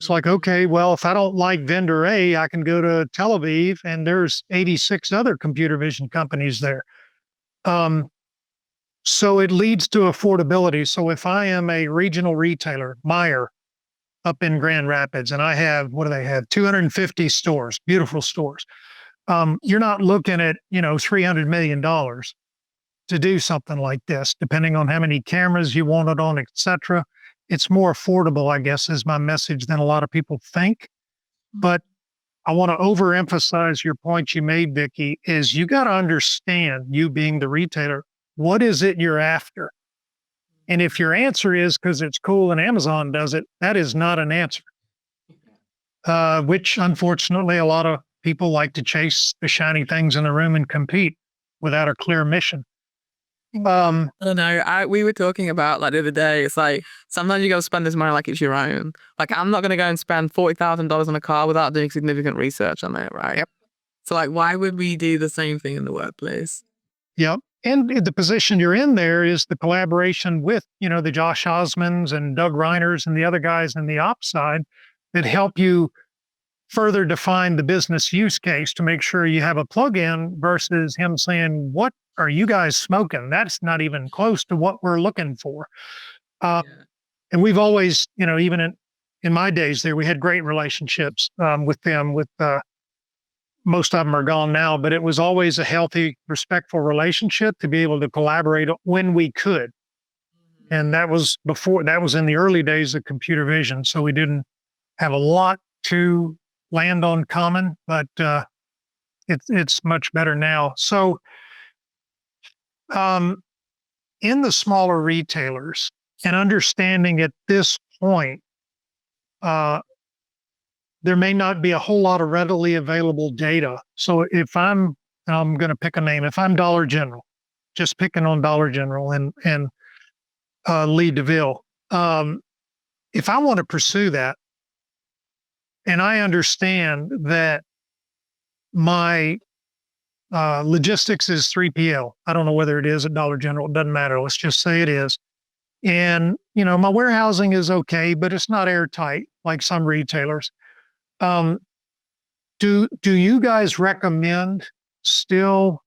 It's like, okay, well, if I don't like vendor A, I can go to Tel Aviv and there's 86 other computer vision companies there. So it leads to affordability. So if I am a regional retailer, Meijer, up in Grand Rapids, and I have, 250 stores, beautiful stores. You're not looking at, $300 million to do something like this, depending on how many cameras you want it on, et cetera. It's more affordable, I guess, is my message, than a lot of people think. But I want to overemphasize your point you made, Vicki, is you got to understand, you being the retailer, what is it you're after? And if your answer is because it's cool and Amazon does it, that is not an answer. Which, unfortunately, a lot of people like to chase the shiny things in the room and compete without a clear mission. I don't know. We were talking about, like, the other day, it's like sometimes you go spend this money like it's your own. Like, I'm not going to go and spend $40,000 on a car without doing significant research on it, right? Yep. So, like, why would we do the same thing in the workplace? Yep. And the position you're in there is the collaboration with, the Josh Osmonds and Doug Reiners and the other guys in the ops side that help you further define the business use case to make sure you have a plug-in, versus him saying, what are you guys smoking? That's not even close to what we're looking for. And we've always, even in my days there, we had great relationships with them, most of them are gone now, but it was always a healthy, respectful relationship to be able to collaborate when we could. And that was in the early days of computer vision. So we didn't have a lot to land on common, but it's much better now. So in the smaller retailers, and understanding at this point, there may not be a whole lot of readily available data. So if I'm going to pick a name, if I'm Dollar General, just picking on Dollar General and Lee DeVille, if I want to pursue that, and I understand that my logistics is 3PL. I don't know whether it is at Dollar General. It doesn't matter. Let's just say it is. And, my warehousing is okay, but it's not airtight like some retailers. Um, do you guys recommend still,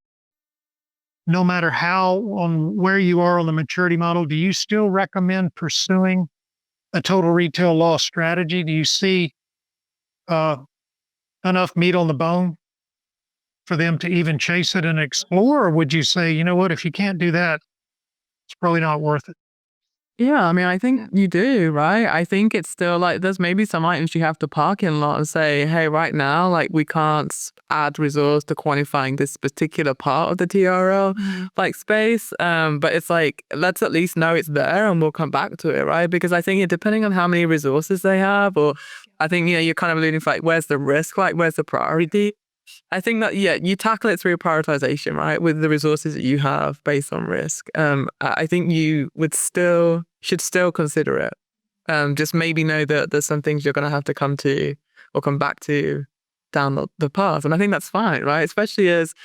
no matter how on where you are on the maturity model, do you still recommend pursuing a total retail loss strategy? Do you see enough meat on the bone for them to even chase it and explore? Or would you say, you know what, if you can't do that, it's probably not worth it? Yeah, I mean, I think you do, right? I think it's still like there's maybe some items you have to park in lot and say, hey, right now, like we can't add resource to quantifying this particular part of the TRL like space. But it's like, let's at least know it's there and we'll come back to it, right? Because I think depending on how many resources they have, or I think, you're kind of alluding for like, where's the risk? Like, where's the priority? I think that, you tackle it through prioritization, right? With the resources that you have based on risk. I think you should still consider it. Just maybe know that there's some things you're going to have to come to or come back to down the path. And I think that's fine, right? Especially as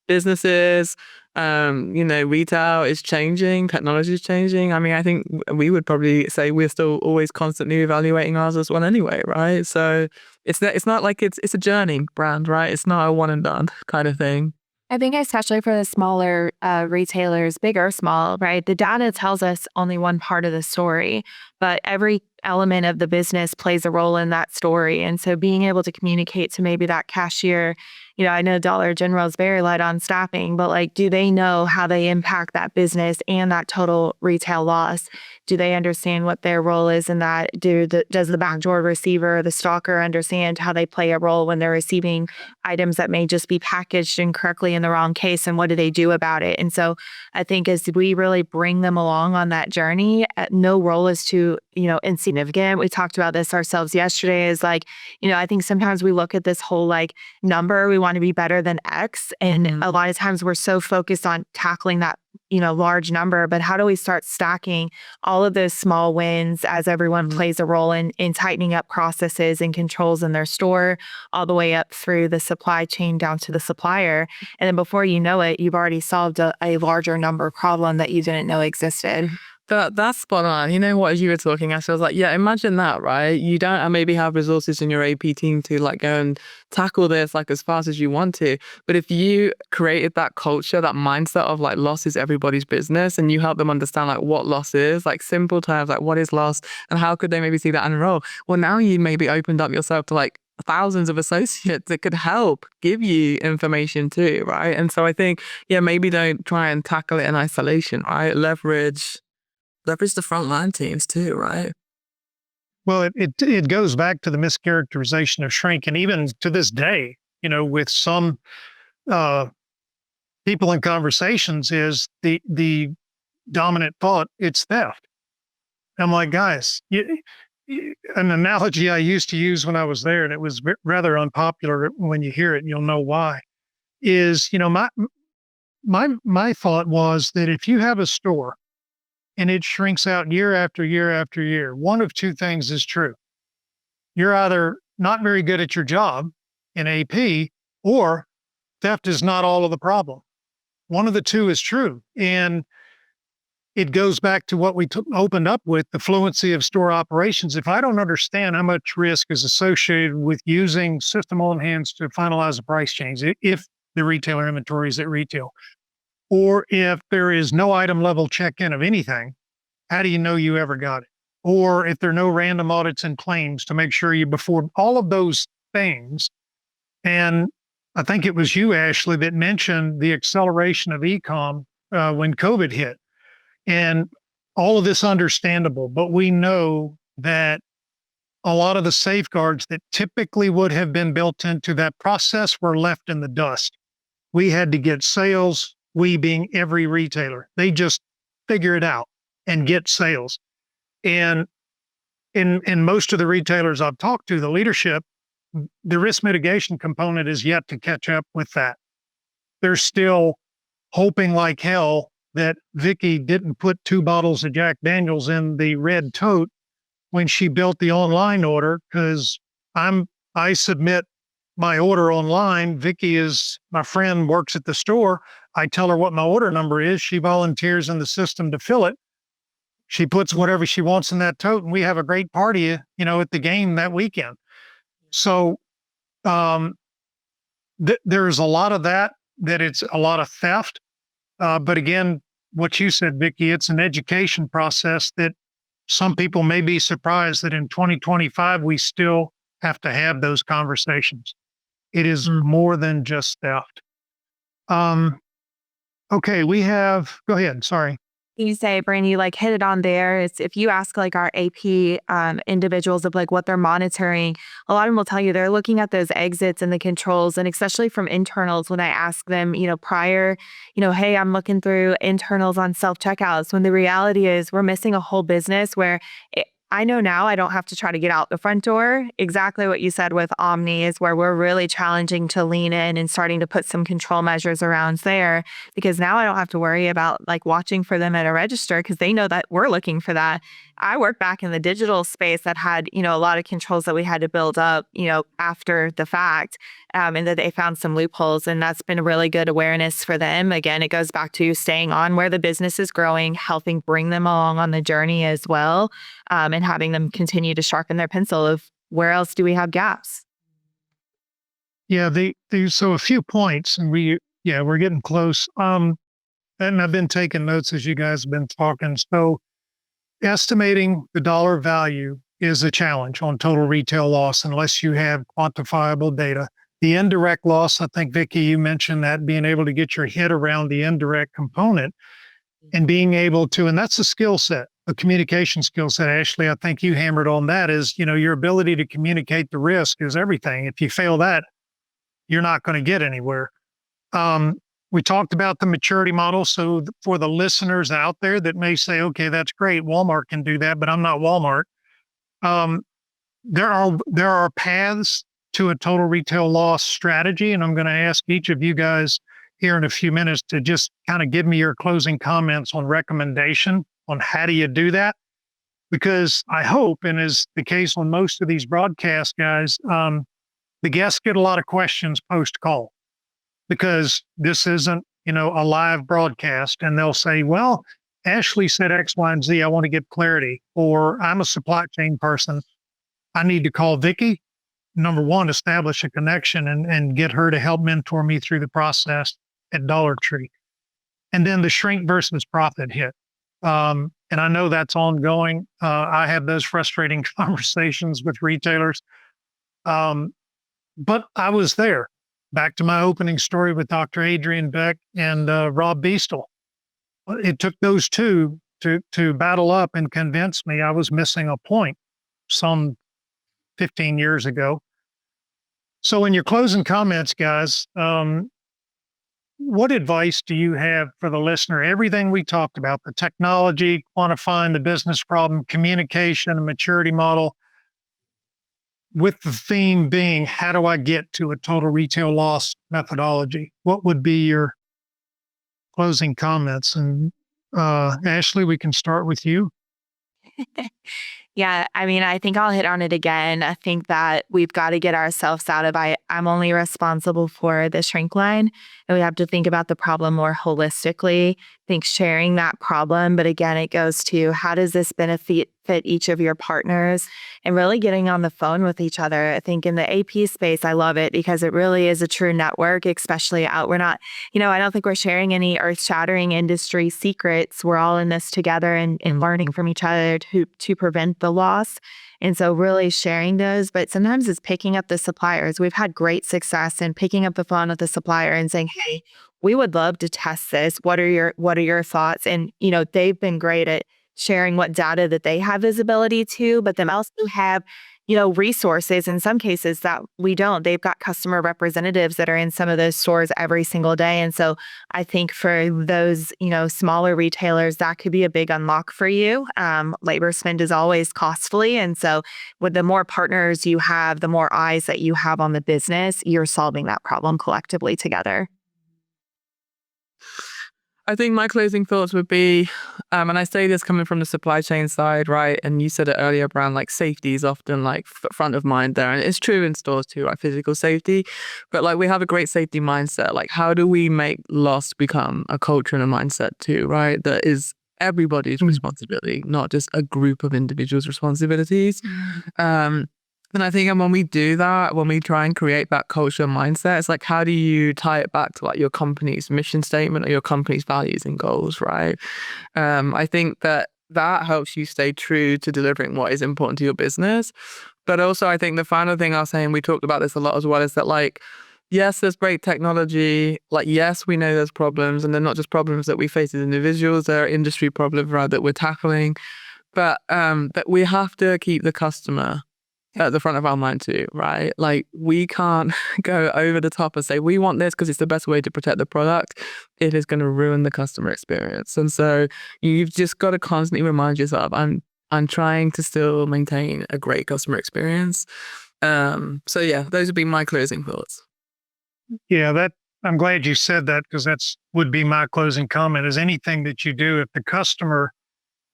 businesses, retail is changing, technology is changing. I mean, I think we would probably say we're still always constantly evaluating ours as well anyway, right? So it's not like it's a journey brand, right? It's not a one and done kind of thing. I think especially for the smaller retailers, big or small, right? The data tells us only one part of the story, but every element of the business plays a role in that story. And so being able to communicate to maybe that cashier, I know Dollar General is very light on staffing, but like, do they know how they impact that business and that total retail loss? Do they understand what their role is in that? Does the backdoor receiver, the stalker understand how they play a role when they're receiving items that may just be packaged incorrectly in the wrong case, and what do they do about it? And so I think as we really bring them along on that journey, no role is too, insignificant. We talked about this ourselves yesterday is like, I think sometimes we look at this whole like number, we want to be better than X. And a lot of times we're so focused on tackling that, large number, but how do we start stacking all of those small wins as everyone plays a role in tightening up processes and controls in their store, all the way up through the supply chain down to the supplier. And then before you know it, you've already solved a larger number problem that you didn't know existed. That's spot on. You know what, as you were talking, Ashley, I was like, yeah, imagine that, right? You don't maybe have resources in your AP team to like go and tackle this like as fast as you want to. But if you created that culture, that mindset of like loss is everybody's business, and you help them understand like what loss is, like simple terms, like what is loss and how could they maybe see that and enroll? Well, now you maybe opened up yourself to like thousands of associates that could help give you information too, right? And so I think, maybe don't try and tackle it in isolation, right? Leverage the frontline teams too, right? Well, it goes back to the mischaracterization of shrink, and even to this day, with some people in conversations, is the dominant thought, it's theft. I'm like, guys, an analogy I used to use when I was there, and it was rather unpopular. When you hear it, you'll know why. Is my thought was that if you have a store and it shrinks out year after year after year, one of two things is true. You're either not very good at your job in AP, or theft is not all of the problem. One of the two is true. And it goes back to what we opened up with, the fluency of store operations. If I don't understand how much risk is associated with using system on hands to finalize a price change, if the retailer inventory is at retail, or if there is no item level check-in of anything, how do you know you ever got it? Or if there are no random audits and claims to make sure you perform all of those things. And I think it was you, Ashley, that mentioned the acceleration of e-com when COVID hit. And all of this understandable, but we know that a lot of the safeguards that typically would have been built into that process were left in the dust. We had to get sales, we being every retailer. They just figure it out and get sales. And in most of the retailers I've talked to, the leadership, the risk mitigation component is yet to catch up with that. They're still hoping like hell that Vicki didn't put 2 bottles of Jack Daniels in the red tote when she built the online order, because I submit my order online. Vicki is my friend, works at the store. I tell her what my order number is. She volunteers in the system to fill it. She puts whatever she wants in that tote, and we have a great party, at the game that weekend. So there's a lot of that it's a lot of theft. But again, what you said, Vicki, it's an education process that some people may be surprised that in 2025, we still have to have those conversations. It is more than just theft. Okay, go ahead. Sorry. You say, Brandy, you hit it on there. It's if you ask our AP individuals of what they're monitoring, a lot of them will tell you they're looking at those exits and the controls, and especially from internals. When I ask them, prior, hey, I'm looking through internals on self checkouts. When the reality is we're missing a whole business where I know now I don't have to try to get out the front door. Exactly what you said with Omni is where we're really challenging to lean in and starting to put some control measures around there, because now I don't have to worry about watching for them at a register because they know that we're looking for that. I work back in the digital space that had, a lot of controls that we had to build up, after the fact, and that they found some loopholes, and that's been a really good awareness for them. Again, it goes back to staying on where the business is growing, helping bring them along on the journey as well, and having them continue to sharpen their pencil of where else do we have gaps. Yeah, so a few points, and we're getting close. And I've been taking notes as you guys have been talking. So estimating the dollar value is a challenge on total retail loss unless you have quantifiable data. The indirect loss, I think, Vicki, you mentioned that, being able to get your head around the indirect component and being able to, and that's a skill set, a communication skill set. Ashley, I think you hammered on that is, your ability to communicate the risk is everything. If you fail that, you're not going to get anywhere. We talked about the maturity model. So for the listeners out there that may say, okay, that's great, Walmart can do that, but I'm not Walmart. There are paths to a total retail loss strategy. And I'm going to ask each of you guys here in a few minutes to just kind of give me your closing comments on recommendation on how do you do that? Because I hope, and is the case on most of these broadcasts, guys, the guests get a lot of questions post-call because this isn't, a live broadcast. And they'll say, well, Ashley said X, Y, and Z. I want to get clarity. Or I'm a supply chain person. I need to call Vicki. Number one, establish a connection and get her to help mentor me through the process at Dollar Tree. And then the shrink versus profit hit. And I know that's ongoing. I have those frustrating conversations with retailers. But I was there. Back to my opening story with Dr. Adrian Beck and Rob Beastel. It took those two to battle up and convince me I was missing a point some 15 years ago. So in your closing comments, guys, what advice do you have for the listener? Everything we talked about, the technology, quantifying the business problem, communication, a maturity model, with the theme being, how do I get to a total retail loss methodology? What would be your closing comments? And Ashley, we can start with you. Yeah, I think I'll hit on it again. I think that we've got to get ourselves out of I'm only responsible for the shrink line. And we have to think about the problem more holistically. I think sharing that problem. But again, it goes to how does this benefit each of your partners and really getting on the phone with each other. I think in the AP space, I love it because it really is a true network, especially out. We're not, I don't think we're sharing any earth-shattering industry secrets. We're all in this together and learning from each other to prevent the loss. And so really sharing those, but sometimes it's picking up the suppliers. We've had great success in picking up the phone with the supplier and saying, hey, we would love to test this. What are your thoughts? And, they've been great at sharing what data that they have visibility to, but them also have, resources in some cases that we don't. They've got customer representatives that are in some of those stores every single day. And so I think for those, smaller retailers, that could be a big unlock for you. Labor spend is always costly. And so with the more partners you have, the more eyes that you have on the business, you're solving that problem collectively together. I think my closing thoughts would be, and I say this coming from the supply chain side, right? And you said it earlier, Brian, like safety is often like front of mind there. And it's true in stores too, right? Physical safety. But like we have a great safety mindset. Like how do we make loss become a culture and a mindset too, right? That is everybody's responsibility, not just a group of individuals' responsibilities. And I think when we do that, when we try and create that culture mindset, it's like, how do you tie it back to like your company's mission statement or your company's values and goals, right? I think that helps you stay true to delivering what is important to your business. But also, I think the final thing I'll say, and we talked about this a lot as well, is that like, yes, there's great technology. Like, yes, we know there's problems, and they're not just problems that we face as individuals; they're industry problems, right, that we're tackling. But we have to keep the customer at the front of our mind too, right? Like we can't go over the top and say we want this because it's the best way to protect the product. It is going to ruin the customer experience. And so you've just got to constantly remind yourself, I'm trying to still maintain a great customer experience. So yeah, those would be my closing thoughts. Yeah, I'm glad you said that because would be my closing comment is anything that you do if the customer,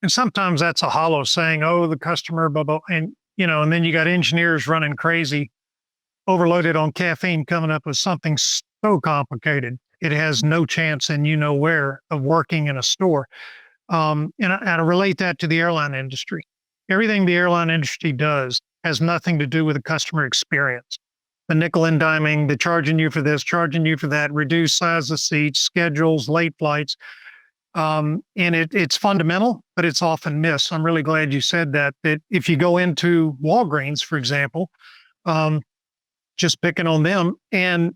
and sometimes that's a hollow saying, oh, the customer, blah, blah, and and then you got engineers running crazy, overloaded on caffeine, coming up with something so complicated. It has no chance in where of working in a store. And I relate that to the airline industry. Everything the airline industry does has nothing to do with the customer experience. The nickel and diming, the charging you for this, charging you for that, reduced size of seats, schedules, late flights. And it's fundamental, but it's often missed. I'm really glad you said that if you go into Walgreens, for example, just picking on them, and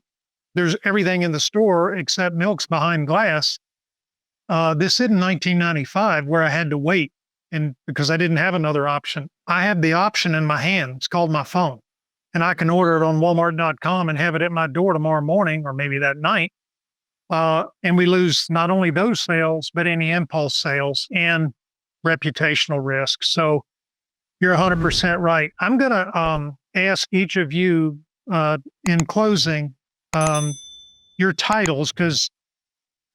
there's everything in the store except milk's behind glass. This isn't 1995 where I had to wait, and because I didn't have another option. I have the option in my hand. It's called my phone, and I can order it on Walmart.com and have it at my door tomorrow morning or maybe that night. And we lose not only those sales, but any impulse sales and reputational risk. So you're 100% right. I'm going to ask each of you in closing your titles, because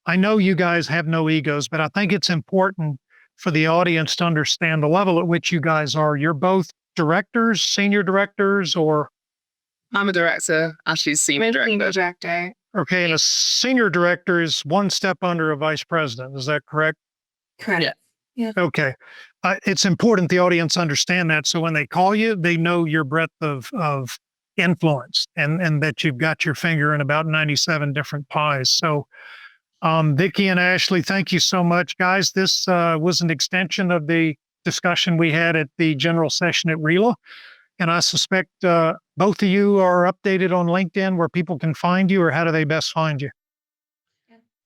I know you guys have no egos, but I think it's important for the audience to understand the level at which you guys are. You're both directors, senior directors, or? I'm a director. Ashley's senior director. Okay, and a senior director is one step under a vice president. Is that correct? Correct. Yeah. Yeah. Okay. It's important the audience understand that. So when they call you, they know your breadth of influence and that you've got your finger in about 97 different pies. So Vicki and Ashley, thank you so much, guys. This was an extension of the discussion we had at the general session at RILA. And I suspect both of you are updated on LinkedIn where people can find you, or how do they best find you?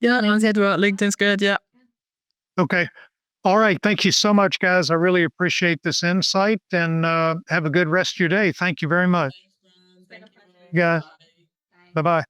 Yeah, LinkedIn's good. Yeah. Okay. All right. Thank you so much, guys. I really appreciate this insight, and have a good rest of your day. Thank you very much. Thank you. Yeah. Bye-bye.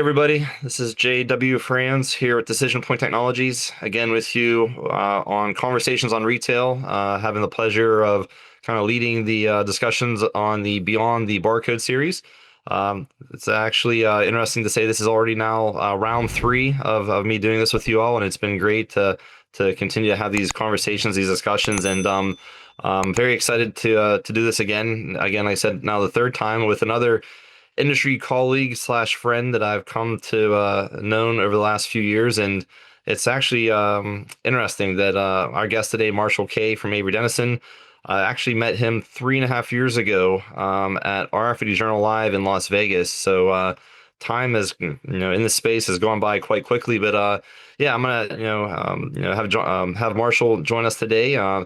everybody. This is JW Franz here at Decision Point Technologies, again with you on Conversations on Retail, having the pleasure of kind of leading the discussions on the Beyond the Barcode series. It's actually interesting to say this is already now round 3 of me doing this with you all, and it's been great to continue to have these conversations, these discussions, and I'm very excited to do this again. Again, like I said, now the 3rd time with another industry colleague slash friend that I've come to known over the last few years. And it's actually interesting that our guest today, Marshall Kay from Avery Dennison, I actually met him 3.5 years ago at RFID Journal Live in Las Vegas. So time has, in this space has gone by quite quickly. But yeah, I'm gonna, have Marshall join us today.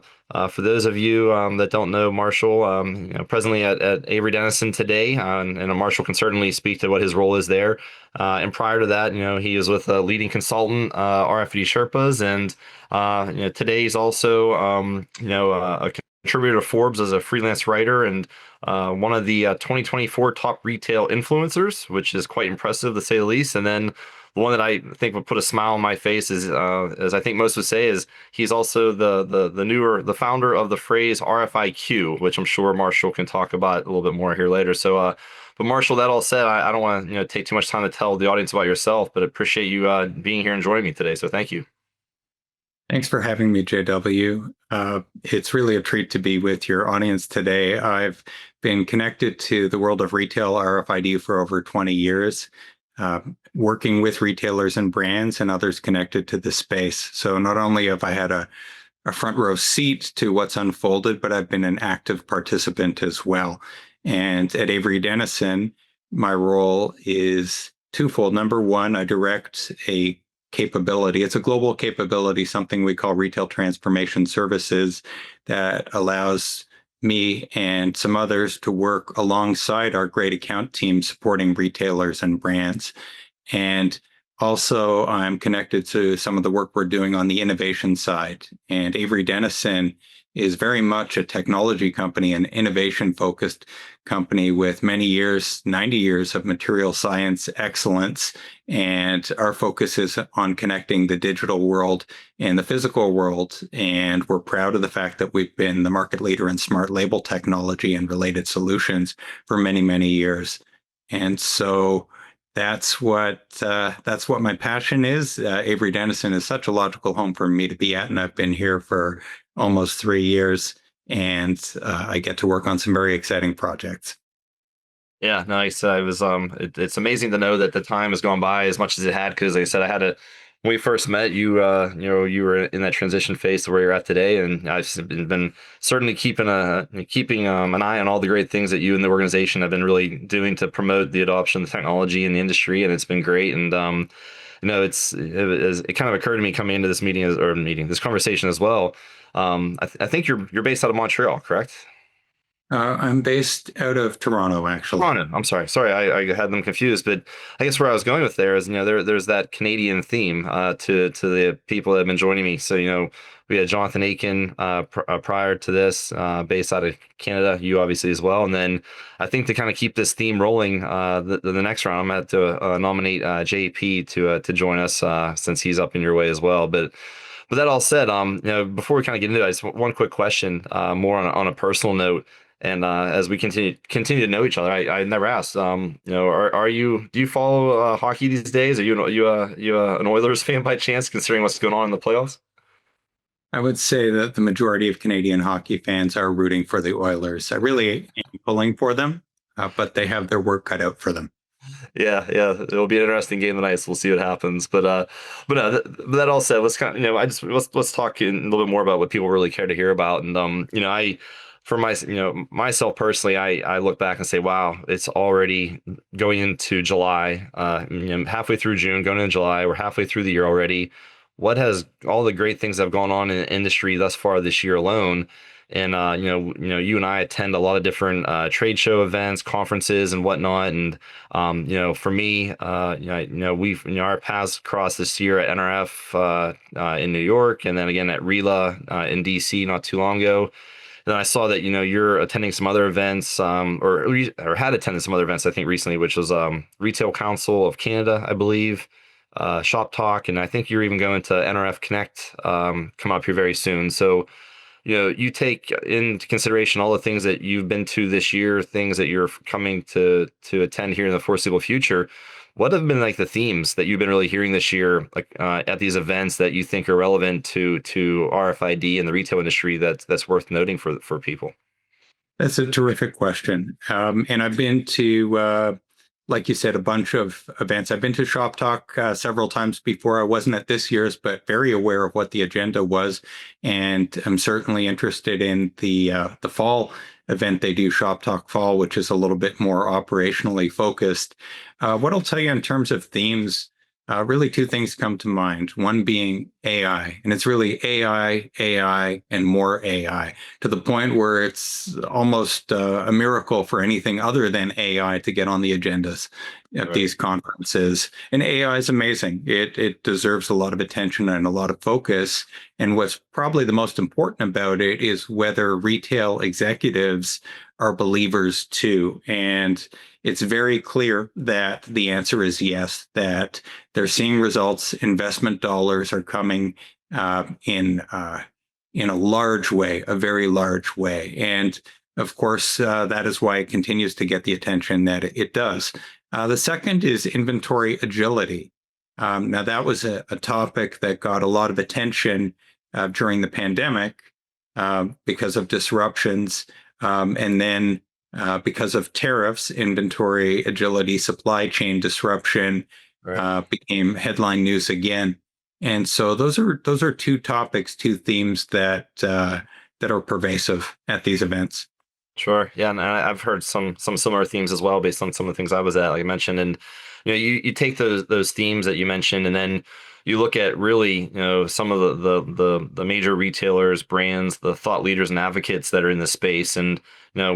For those of you that don't know Marshall, presently at Avery Dennison today, and Marshall can certainly speak to what his role is there. And prior to that, he is with a leading consultant, RFID Sherpas, and today he's also, a contributor to Forbes as a freelance writer and one of the 2024 top retail influencers, which is quite impressive to say the least. And then the one that I think would put a smile on my face is, as I think most would say, is he's also the founder of the phrase RFIQ, which I'm sure Marshall can talk about a little bit more here later. So, but Marshall, that all said, I don't want to take too much time to tell the audience about yourself, but I appreciate you being here and joining me today. So thank you. Thanks for having me, JW. It's really a treat to be with your audience today. I've been connected to the world of retail RFID for over 20 years. Working with retailers and brands and others connected to the space. So not only have I had a front row seat to what's unfolded, but I've been an active participant as well. And at Avery Dennison, my role is twofold. Number one, I direct a capability. It's a global capability, something we call Retail Transformation Services, that allows me and some others to work alongside our great account team supporting retailers and brands. And also, I'm connected to some of the work we're doing on the innovation side. And Avery Dennison is very much a technology company, an innovation-focused company with many years, 90 years of material science excellence. And our focus is on connecting the digital world and the physical world. And we're proud of the fact that we've been the market leader in smart label technology and related solutions for many, many years. And so that's what my passion is. Avery Dennison is such a logical home for me to be at, and I've been here for almost 3 years, and I get to work on some very exciting projects. Yeah, nice. It's amazing to know that the time has gone by as much as it had, because like I said, when we first met, you were in that transition phase to where you're at today, and I've been certainly keeping an eye on all the great things that you and the organization have been really doing to promote the adoption of technology in the industry, and it's been great. And it kind of occurred to me coming into this this conversation as well. I think you're based out of Montreal, correct? I'm based out of Toronto, actually. Toronto. I'm sorry. I had them confused. But I guess where I was going with there is, there's that Canadian theme to the people that have been joining me. So, we had Jonathan Aiken prior to this, based out of Canada, you obviously as well. And then I think to kind of keep this theme rolling, the next round, I'm going to have to nominate JP to join us since he's up in your way as well. But that all said, before we kind of get into it, I just one quick question, more on a personal note. And as we continue to know each other, I never asked, do you follow hockey these days? Are you an Oilers fan by chance, considering what's going on in the playoffs? I would say that the majority of Canadian hockey fans are rooting for the Oilers. I really am pulling for them, but they have their work cut out for them. Yeah, it'll be an interesting game tonight, so we'll see what happens. But that all said, let's kind of, let's talk a little bit more about what people really care to hear about. And for myself personally, I look back and say, wow, it's already going into July, halfway through June, going into July. We're halfway through the year already. What has all the great things that have gone on in the industry thus far this year alone? And you and I attend a lot of different trade show events, conferences, and whatnot. And for me, our paths crossed this year at NRF in New York, and then again at RILA in DC not too long ago. then I saw that you're attending some other events, or had attended some other events I think recently, which was Retail Council of Canada, I believe, Shop Talk, and I think you're even going to NRF Connect, come up here very soon. So you take into consideration all the things that you've been to this year, things that you're coming to attend here in the foreseeable future. What have been like the themes that you've been really hearing this year, like at these events that you think are relevant to RFID and the retail industry that's worth noting for people? That's a terrific question. And I've been to, like you said, a bunch of events. I've been to Shop Talk several times before. I wasn't at this year's, but very aware of what the agenda was, and I'm certainly interested in the fall event they do, Shop Talk Fall, which is a little bit more operationally focused. What I'll tell you in terms of themes, really two things come to mind. One being AI, and it's really AI, AI, and more AI, to the point where it's almost a miracle for anything other than AI to get on the agendas at these conferences. And AI is amazing. It deserves a lot of attention and a lot of focus. And what's probably the most important about it is whether retail executives are believers too. And it's very clear that the answer is yes, that they're seeing results. Investment dollars are coming in a large way, a very large way. And of course, that is why it continues to get the attention that it does. The second is inventory agility. Now, that was a topic that got a lot of attention during the pandemic because of disruptions. And then because of tariffs, inventory agility, supply chain disruption became headline news again. And so those are two topics, two themes that are pervasive at these events. Sure. Yeah, and I've heard some similar themes as well, based on some of the things I was at, like I mentioned. And you take those themes that you mentioned, and then you look at really some of the major retailers, brands, the thought leaders and advocates that are in the space. And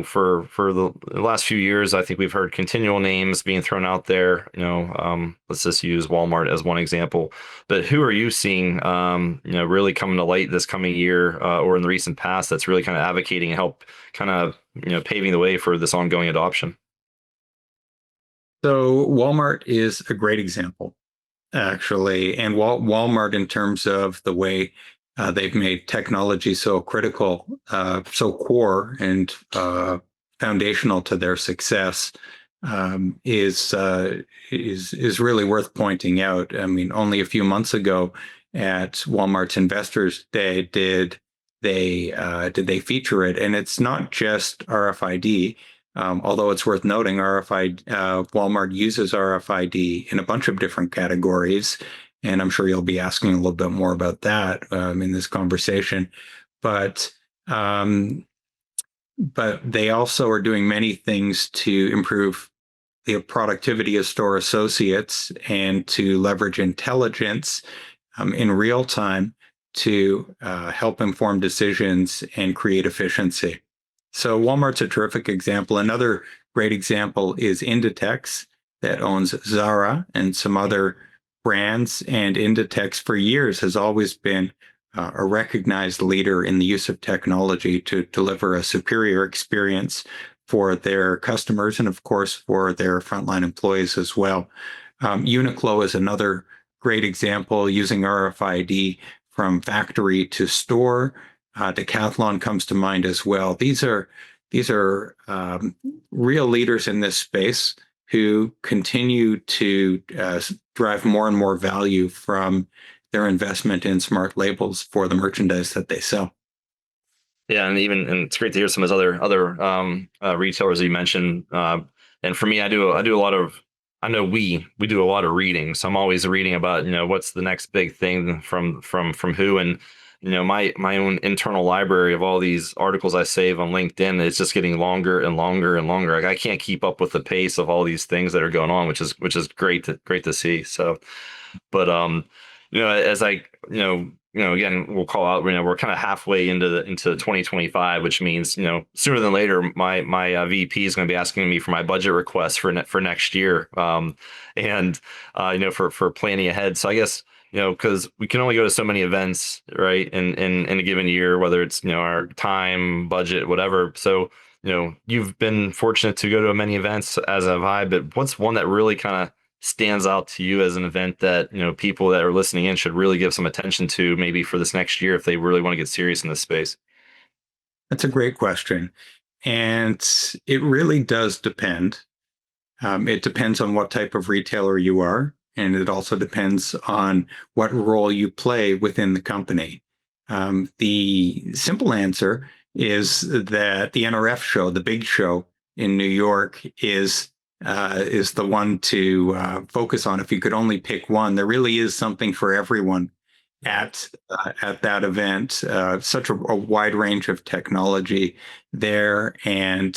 for the last few years, I think we've heard continual names being thrown out there. Let's just use Walmart as one example. But who are you seeing really coming to light this coming year, or in the recent past, that's really kind of advocating and help kind of paving the way for this ongoing adoption? So Walmart is a great example, actually. And Walmart, in terms of the way they've made technology so critical, so core and foundational to their success, is really worth pointing out. I mean, only a few months ago at Walmart's Investors Day did they feature it, and it's not just RFID. Although it's worth noting, Walmart uses RFID in a bunch of different categories, and I'm sure you'll be asking a little bit more about that in this conversation. But they also are doing many things to improve the productivity of store associates and to leverage intelligence in real time to help inform decisions and create efficiency. So Walmart's a terrific example. Another great example is Inditex, that owns Zara and some other brands. And Inditex for years has always been a recognized leader in the use of technology to deliver a superior experience for their customers and, of course, for their frontline employees as well. Uniqlo is another great example, using RFID from factory to store. Decathlon comes to mind as well. These are real leaders in this space who continue to drive more and more value from their investment in smart labels for the merchandise that they sell. Yeah, and it's great to hear some of those other retailers that you mentioned. And for me, I do a lot of. I know we do a lot of reading, so I'm always reading about what's the next big thing from who. And my own internal library of all these articles I save on LinkedIn, it's just getting longer and longer and longer. Like, I can't keep up with the pace of all these things that are going on, which is great to see. So, but as I again, we'll call out, we're kind of halfway into 2025, which means sooner than later my VP is going to be asking me for my budget request for next year, and for planning ahead. So I guess because we can only go to so many events, right? In a given year, whether it's, our time, budget, whatever. So, you've been fortunate to go to many events, as have I, but what's one that really kind of stands out to you as an event that, people that are listening in should really give some attention to maybe for this next year if they really want to get serious in this space? That's a great question. And it really does depend. It depends on what type of retailer you are, and it also depends on what role you play within the company. The simple answer is that the NRF show, the big show in New York, is the one to focus on. If you could only pick one, there really is something for everyone at that event. Such a wide range of technology there, and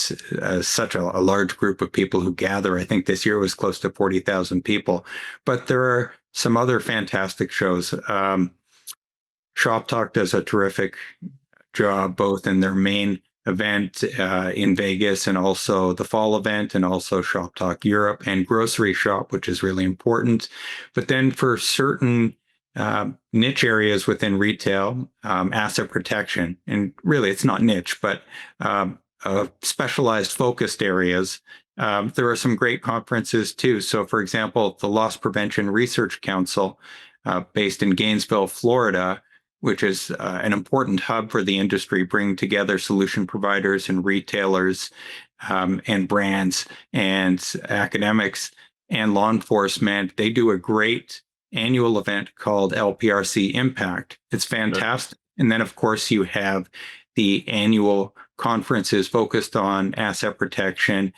such a large group of people who gather. I think this year was close to 40,000 people. But there are some other fantastic shows. Shop Talk does a terrific job both in their main event in Vegas and also the fall event, and also Shop Talk Europe and Grocery Shop, which is really important. But then for certain niche areas within retail, asset protection, and really it's not niche, but specialized focused areas. There are some great conferences too. So for example, the Loss Prevention Research Council, based in Gainesville, Florida, which is an important hub for the industry, bringing together solution providers and retailers and brands and academics and law enforcement. They do a great annual event called LPRC Impact. It's fantastic. And then, of course, you have the annual conferences focused on asset protection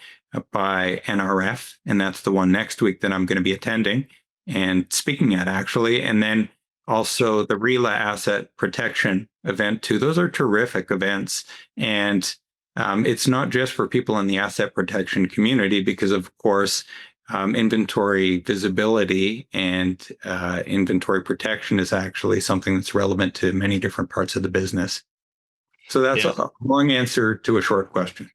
by NRF, and that's the one next week that I'm going to be attending and speaking at, actually. And then also the RILA Asset Protection event, too. Those are terrific events. And it's not just for people in the asset protection community, because, of course, inventory visibility and inventory protection is actually something that's relevant to many different parts of the business. So that's a long answer to a short question.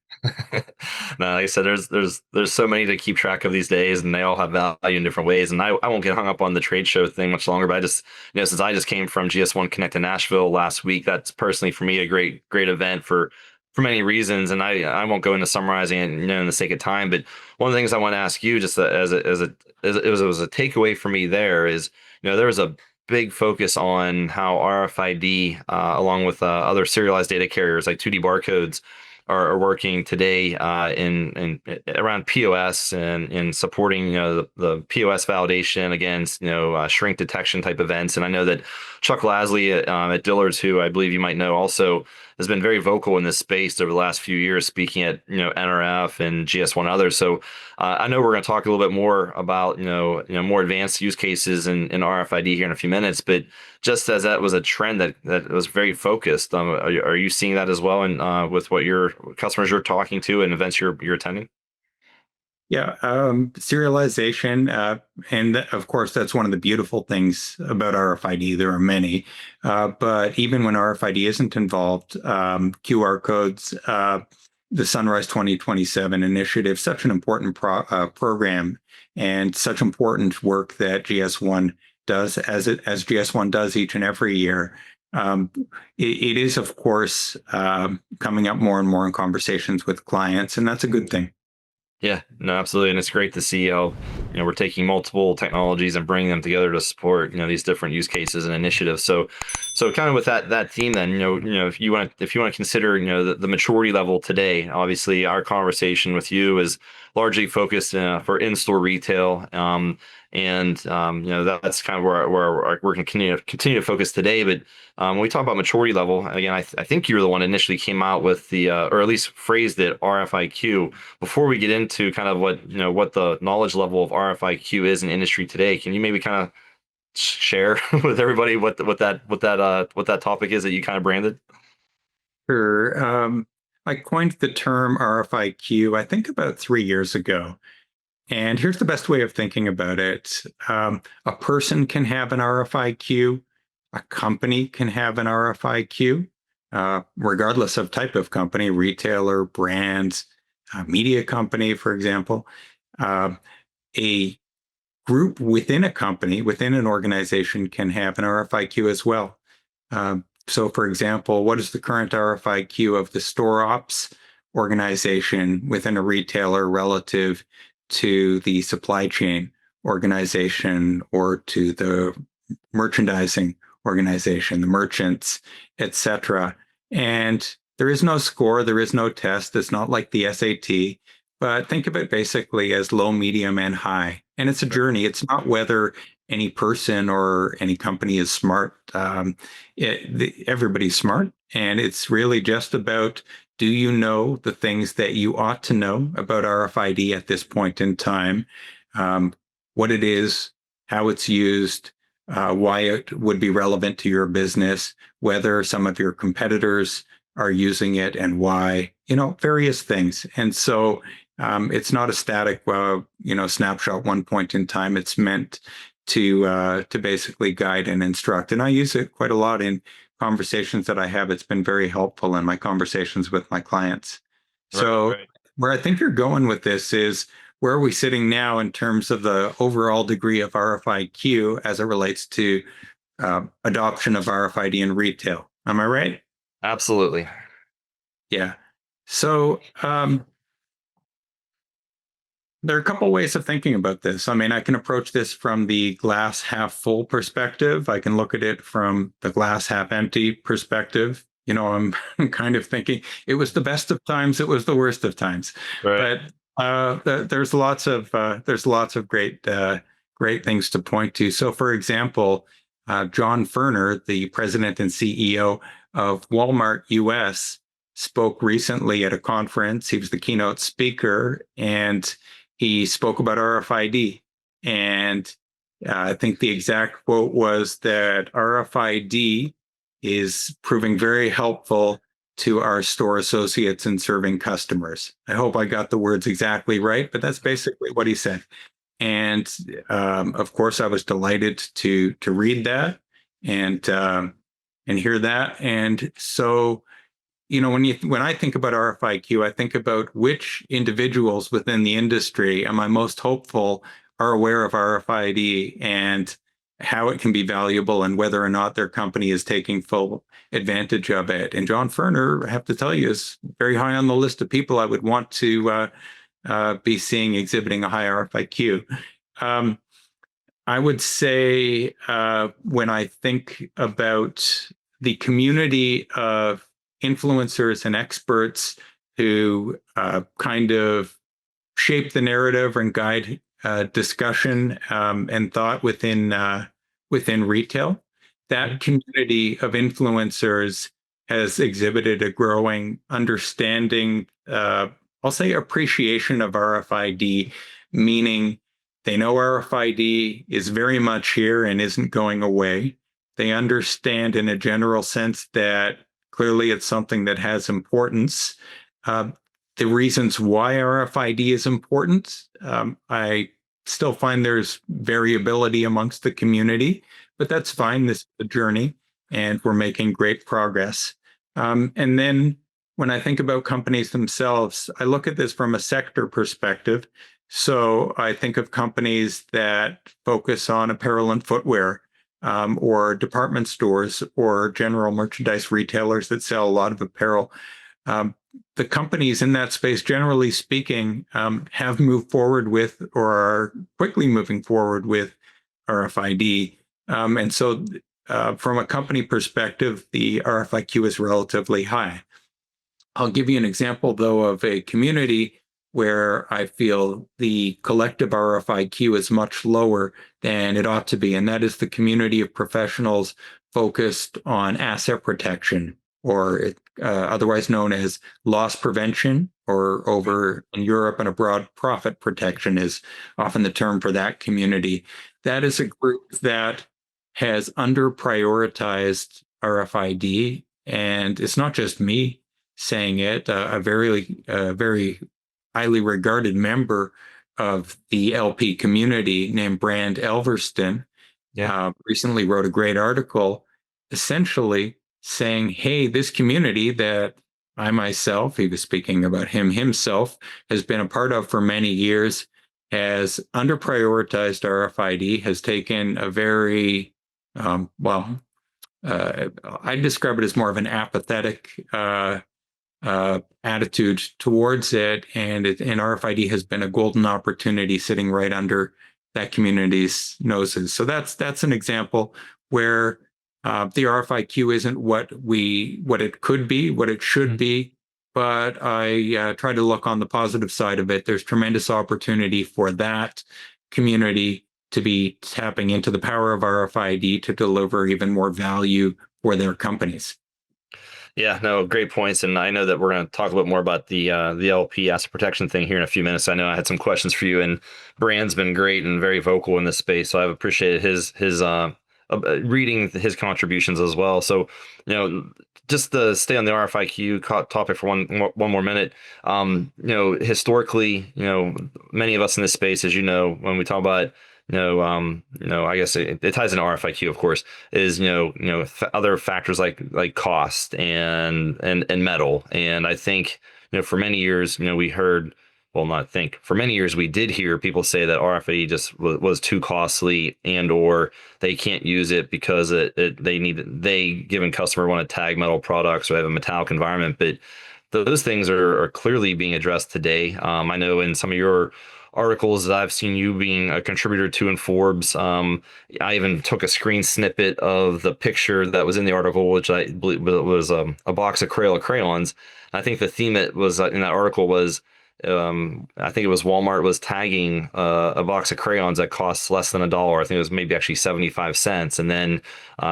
No, like I said, there's so many to keep track of these days, and they all have value in different ways. And I won't get hung up on the trade show thing much longer, but I just, since I just came from GS1 Connect in Nashville last week, that's personally for me a great event for many reasons. And I won't go into summarizing it, in the sake of time. But one of the things I want to ask you, just as it was a takeaway for me there, is, there was a big focus on how RFID, along with other serialized data carriers like 2D barcodes, are working today in around POS and in supporting the POS validation against shrink detection type events. And I know that Chuck Lasley at Dillard's, who I believe you might know, also has been very vocal in this space over the last few years, speaking at NRF and GS1 and others. So I know we're going to talk a little bit more about more advanced use cases in RFID here in a few minutes, but just as that was a trend that was very focused, are you seeing that as well, and with what your customers you're talking to and events you're attending? Yeah, serialization, and of course, that's one of the beautiful things about RFID. There are many, but even when RFID isn't involved, QR codes, the Sunrise 2027 initiative, such an important program, and such important work that GS1 does, as GS1 does each and every year. It is, of course, coming up more and more in conversations with clients, and that's a good thing. Yeah, no, absolutely. And it's great to see how, we're taking multiple technologies and bringing them together to support, these different use cases and initiatives. So kind of with that theme, then, if you want to consider, the maturity level today, obviously our conversation with you is largely focused for in-store retail. That's kind of where we're going to continue to focus today. But when we talk about maturity level, again, I think you were the one initially came out with the, or at least phrased it, RFIQ. Before we get into kind of what the knowledge level of RFIQ is in industry today, can you maybe kind of share with everybody what that topic is that you kind of branded? Sure. I coined the term RFIQ, I think about 3 years ago. And here's the best way of thinking about it. A person can have an RFIQ. A company can have an RFIQ, regardless of type of company, retailer, brands, media company, for example. A group within a company, within an organization, can have an RFIQ as well. So, for example, what is the current RFIQ of the store ops organization within a retailer relative to the supply chain organization or to the merchandising organization, the merchants, etc.? And there is no score, there is no test. It's not like the SAT, but think of it basically as low, medium, and high. And it's a journey. It's not whether any person or any company is smart. Everybody's smart. And it's really just about, do you know the things that you ought to know about RFID at this point in time? What it is, how it's used, why it would be relevant to your business, whether some of your competitors are using it and why, various things. And so it's not a static, snapshot one point in time. It's meant to basically guide and instruct. And I use it quite a lot in conversations that I have. It's been very helpful in my conversations with my clients. So where I think you're going with this is, where are we sitting now in terms of the overall degree of RFIQ as it relates to adoption of RFID in retail? Am I right? Absolutely. Yeah. So there are a couple ways of thinking about this. I mean, I can approach this from the glass half full perspective. I can look at it from the glass half empty perspective. I'm kind of thinking it was the best of times, it was the worst of times. Right. But there's lots of great things to point to. So, for example, John Furner, the president and CEO of Walmart US, spoke recently at a conference. He was the keynote speaker, and he spoke about RFID. And I think the exact quote was that RFID is proving very helpful to our store associates in serving customers. I hope I got the words exactly right, but that's basically what he said. And of course, I was delighted to read that and hear that. And so, when I think about RFIQ, I think about which individuals within the industry am I most hopeful are aware of RFID and how it can be valuable and whether or not their company is taking full advantage of it. And John Furner, I have to tell you, is very high on the list of people I would want to be seeing exhibiting a high RFIQ. I would say when I think about the community of influencers and experts who kind of shape the narrative and guide discussion and thought within retail, that community of influencers has exhibited a growing understanding, I'll say appreciation of RFID, meaning they know RFID is very much here and isn't going away. They understand in a general sense that clearly it's something that has importance. The reasons why RFID is important, I still find there's variability amongst the community, but that's fine. This is a journey, and we're making great progress. And then when I think about companies themselves, I look at this from a sector perspective. So I think of companies that focus on apparel and footwear, or department stores or general merchandise retailers that sell a lot of apparel. The companies in that space, generally speaking, have moved forward with or are quickly moving forward with RFID. And so from a company perspective, the RFIQ is relatively high. I'll give you an example, though, of a community where I feel the collective RFIQ is much lower than it ought to be, and that is the community of professionals focused on asset protection, or otherwise known as loss prevention, or over in Europe and abroad, profit protection is often the term for that community. That is a group that has under-prioritized RFID, and it's not just me saying it. A very highly regarded member of the LP community named Brand Elverston recently wrote a great article essentially saying, hey, this community that I myself, he was speaking about himself, has been a part of for many years, has under prioritized RFID, has taken a very, I'd describe it as more of an apathetic attitude towards it, and RFID has been a golden opportunity sitting right under that community's noses. So that's an example where the RFIQ isn't what it could be, what it should be, but I try to look on the positive side of it. There's tremendous opportunity for that community to be tapping into the power of RFID to deliver even more value for their companies. Yeah, no, great points. And I know that we're going to talk a little more about the LP asset protection thing here in a few minutes. I know I had some questions for you, and Brand's been great and very vocal in this space. So I've appreciated his reading his contributions as well. So, just to stay on the RFIQ topic for one more minute, historically, many of us in this space, as you know, when we talk about I guess it ties into RFIQ, of course, is other factors like cost and metal. And I think for many years we heard, well, not think, for many years we did hear people say that RFID just was too costly, and or they can't use it because they given customer want to tag metal products or have a metallic environment. But those things are clearly being addressed today. I know in some of your articles that I've seen you being a contributor to in Forbes. I even took a screen snippet of the picture that was in the article, which I believe was a box of Crayola crayons. I think the theme that was in that article was, I think it was Walmart was tagging a box of crayons that costs less than $1. I think it was maybe actually 75 cents. And then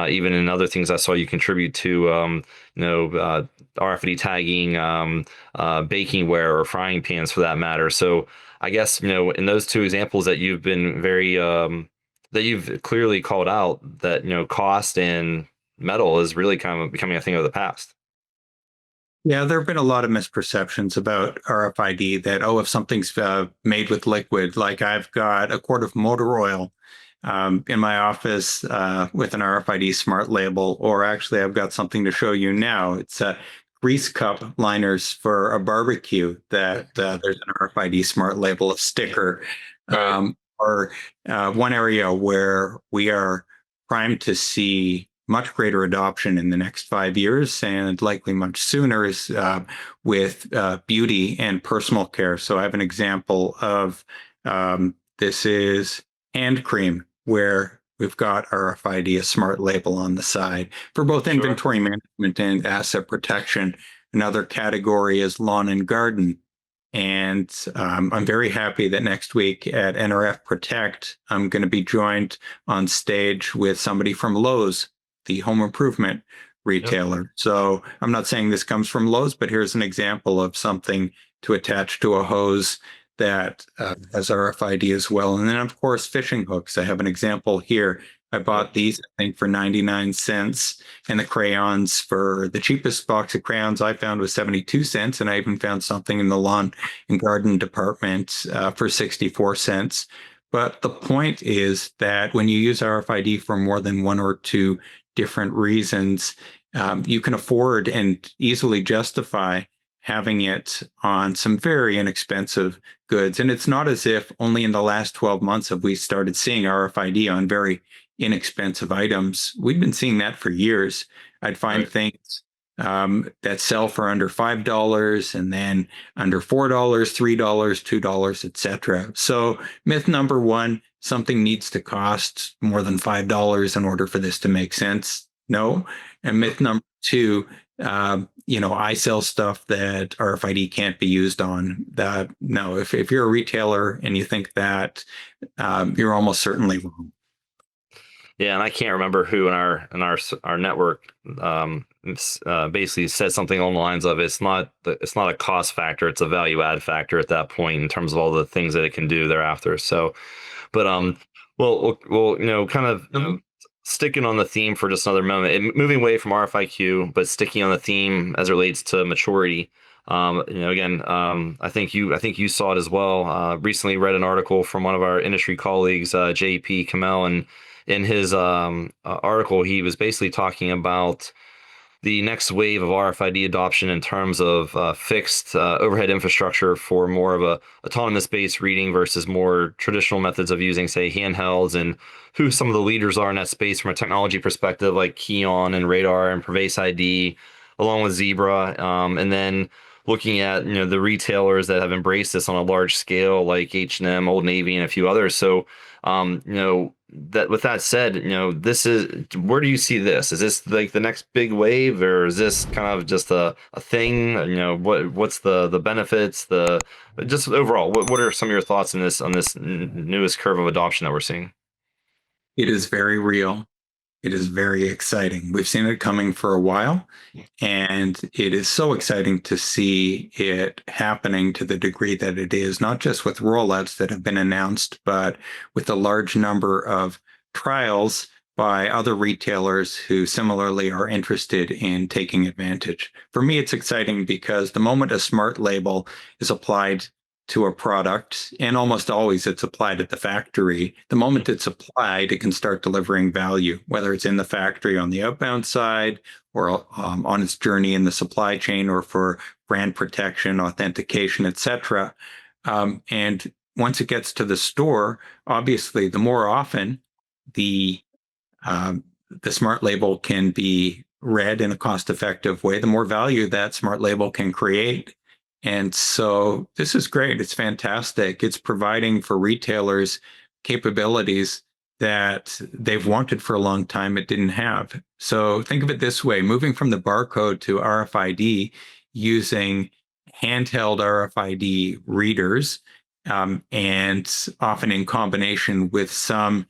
even in other things I saw you contribute to, RFID tagging, baking ware or frying pans for that matter. So I guess, in those two examples that you've been very, that you've clearly called out, that, cost and metal is really kind of becoming a thing of the past. Yeah, there have been a lot of misperceptions about RFID that, if something's made with liquid, like I've got a quart of motor oil in my office with an RFID smart label, or actually I've got something to show you now. It's grease cup liners for a barbecue that there's an RFID smart label, a sticker, or one area where we are primed to see much greater adoption in the next 5 years, and likely much sooner, is with beauty and personal care. So I have an example of this is hand cream, where we've got RFID, a smart label on the side for both inventory management and asset protection. Another category is lawn and garden. And I'm very happy that next week at NRF Protect, I'm going to be joined on stage with somebody from Lowe's, the home improvement retailer. Yep. So I'm not saying this comes from Lowe's, but here's an example of something to attach to a hose that has RFID as well. And then, of course, fishing hooks. I have an example here. I bought these, I think, for 99 cents. And the crayons, for the cheapest box of crayons I found was 72 cents. And I even found something in the lawn and garden department for 64 cents. But the point is that when you use RFID for more than one or two different reasons, you can afford and easily justify having it on some very inexpensive goods. And it's not as if only in the last 12 months have we started seeing RFID on very inexpensive items. We've been seeing that for years. I'd find things that sell for under $5 and then under $4, $3, $2, etc. So myth number one, something needs to cost more than $5 in order for this to make sense. No. And myth number two, I sell stuff that RFID can't be used on. That no, if you're a retailer and you think that, you're almost certainly wrong. Yeah, and I can't remember who in our network basically said something along the lines of it's not a cost factor, it's a value add factor at that point in terms of all the things that it can do thereafter. So, but we'll kind of sticking on the theme for just another moment, moving away from RFIQ, but sticking on the theme as it relates to maturity. I think you saw it as well. Recently read an article from one of our industry colleagues, JP Kamel, and in his article, he was basically talking about the next wave of RFID adoption in terms of fixed overhead infrastructure for more of a autonomous-based reading versus more traditional methods of using, say, handhelds, and who some of the leaders are in that space from a technology perspective, like Keyon and Radar and Pervase ID, along with Zebra, and then looking at the retailers that have embraced this on a large scale, like H&M, Old Navy, and a few others. So that with that said, this is, where do you see this? Is this like the next big wave, or is this kind of just a thing? What's the benefits, just overall, what are some of your thoughts on this newest curve of adoption that we're seeing? It is very real. It is very exciting. We've seen it coming for a while, and it is so exciting to see it happening to the degree that it is, not just with rollouts that have been announced, but with a large number of trials by other retailers who similarly are interested in taking advantage. For me, it's exciting because the moment a smart label is applied to a product, and almost always it's applied at the factory, the moment it's applied, it can start delivering value, whether it's in the factory on the outbound side or on its journey in the supply chain, or for brand protection, authentication, etc. And once it gets to the store, obviously, the more often the smart label can be read in a cost-effective way, the more value that smart label can create. And so this is great. It's fantastic. It's providing for retailers capabilities that they've wanted for a long time it didn't have. So think of it this way: moving from the barcode to RFID using handheld RFID readers, and often in combination with some